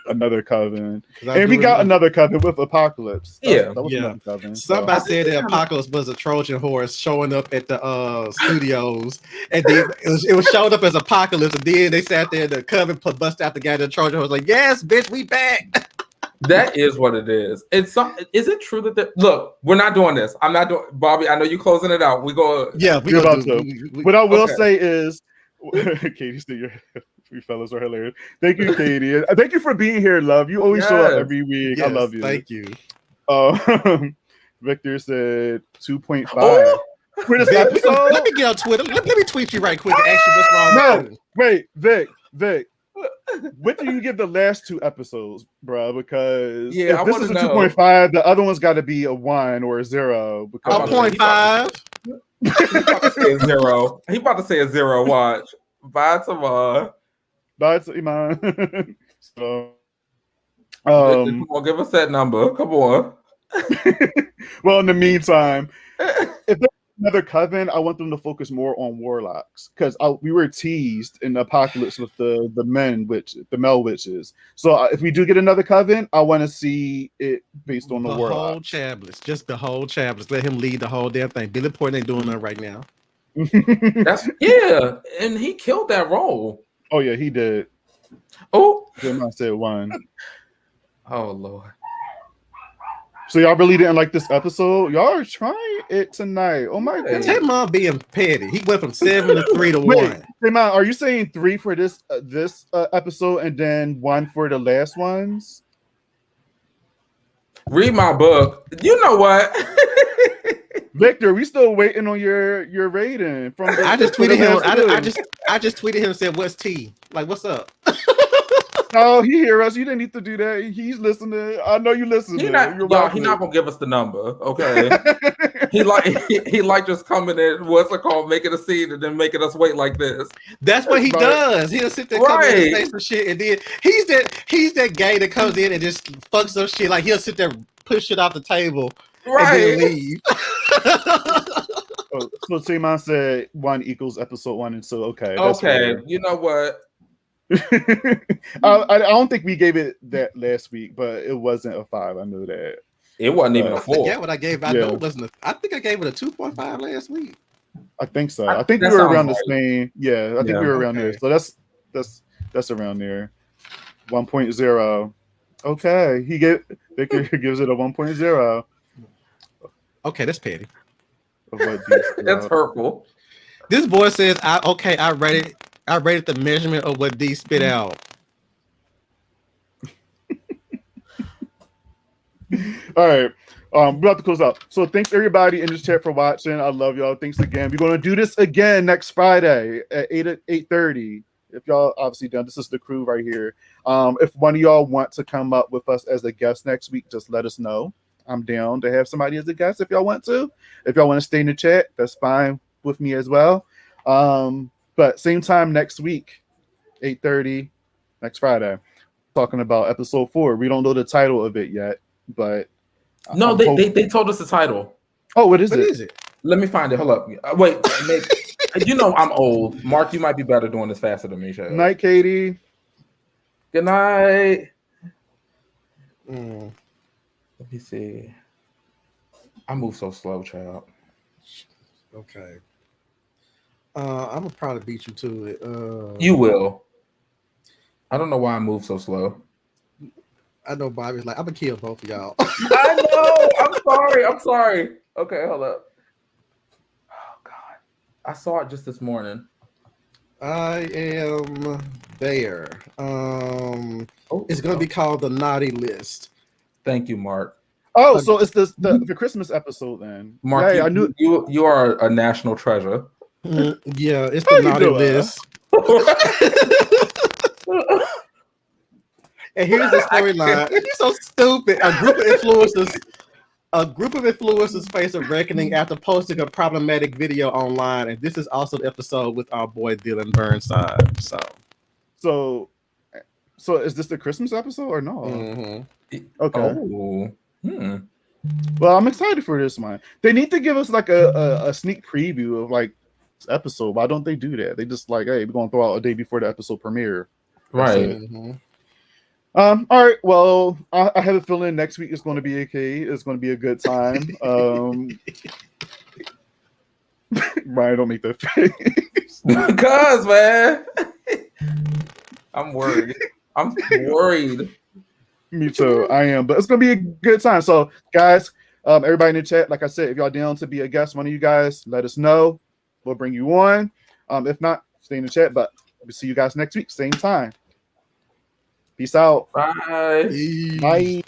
another Coven. And we got another Coven with Apocalypse. That was another Coven. Somebody said that Apocalypse was a Trojan horse showing up at the studios, and then it was showed up as Apocalypse, and then they sat there and the Coven bust out the guy. The Trojan horse like, yes, bitch, we back. That is what it is. Is it true that look, we're not doing this. I'm not doing Bobby. I know you're closing it out. We go. Yeah, we're about to. What I will say is, Katie, you fellas are hilarious. Thank you, Katie. Thank you for being here, love. You always show up every week. Yes, I love you. Thank you. Victor said 2.5. For this episode, let me get on Twitter. Let me tweet you right quick and ask you what's wrong with you. Wait, Vic. What do you give the last 2 episodes, bro? Because if this is a 2.5, the other one's got to be a 1 or a 0. Because 0.5. He about to say a 0. He about to say a 0. Watch. Bye tomorrow. Bye tomorrow. So, come on, give us that number. Come on. Well, in the meantime, if there's another Coven, I want them to focus more on warlocks because we were teased in the Apocalypse with the male witches. So if we do get another Coven, I want to see it based on the warlocks. Whole Chablets, just the whole Chablets. Let him lead the whole damn thing. Billy Porter ain't doing that right now. And he killed that role. Oh yeah, he did. Oh, I said 1. Oh Lord. So y'all really didn't like this episode? Y'all are trying it tonight. Oh my goodness. Tay Mom being petty. He went from 7 to 3 to 1. Tay Mom, are you saying 3 for this episode and then 1 for the last ones? Read my book. You know what? Victor, we still waiting on your rating. I just tweeted him. I just tweeted him and said, "What's T? Like, what's up?" No, he hear us. You didn't need to do that. He's listening. I know you listening. He's not gonna give us the number, okay? he like just coming in, making a scene and then making us wait like this. That's what he does. He'll sit there, come in and say some shit, and then he's that guy that comes in and just fucks up shit. Like he'll sit there, push it off the table, and then leave. So Simon said 1 equals episode 1, and so okay. You know what? I don't think we gave it that last week, but it wasn't a 5. I know that it wasn't even a 4. Yeah, what I gave, I know it wasn't. I think I gave it a 2.5 last week. I think so. I think we were around the same. Yeah, I think we were around there. So that's around there. 1.0. Okay, Victor gives it a 1.0. Okay, that's petty. That's hurtful. This boy says, I rated the measurement of what D spit out. All right. We're about to close out. So thanks everybody in this chat for watching. I love y'all. Thanks again. We're gonna do this again next Friday at 8:30. If y'all obviously done, this is the crew right here. If one of y'all want to come up with us as a guest next week, just let us know. I'm down to have somebody as a guest if y'all want to. If y'all want to stay in the chat, that's fine with me as well. But same time next week, 8:30, next Friday, talking about episode 4. We don't know the title of it yet, but no, they told us the title. Oh, what is it? Let me find it. Hold up. Wait, you know I'm old. Mark, you might be better doing this faster than me. Good night, Katie. Good night. Let me see. I move so slow, child. Okay. I'm gonna probably beat you to it. You will. I don't know why I move so slow. I know Bobby's like, I'm gonna kill both of y'all. I know. I'm sorry. Okay, hold up. Oh God, I saw it just this morning. I am there. It's gonna be called the Naughty List. Thank you, Mark. Oh, so it's the Christmas episode then. Mark, I knew you are a national treasure. Yeah, it's How the you naughty doing? list. And here's the storyline. You're so stupid. A group of influencers face a reckoning after posting a problematic video online, and this is also the episode with our boy Dylan Burnside. So is this the Christmas episode or no? Okay. Oh. Well, I'm excited for this one. They need to give us like a sneak preview of like this episode. Why don't they do that? They just like, hey, we're gonna throw out a day before the episode premiere. Right. All right. Well, I have a feeling next week is going to be okay. It's going to be a good time. Brian, don't make that face. Cause man, I'm worried. I'm worried. Me too. I am, but it's going to be a good time. So, guys, everybody in the chat, like I said, if y'all down to be a guest, one of you guys, let us know. We'll bring you on. If not, stay in the chat. But we'll see you guys next week, same time. Peace out. Bye. Bye.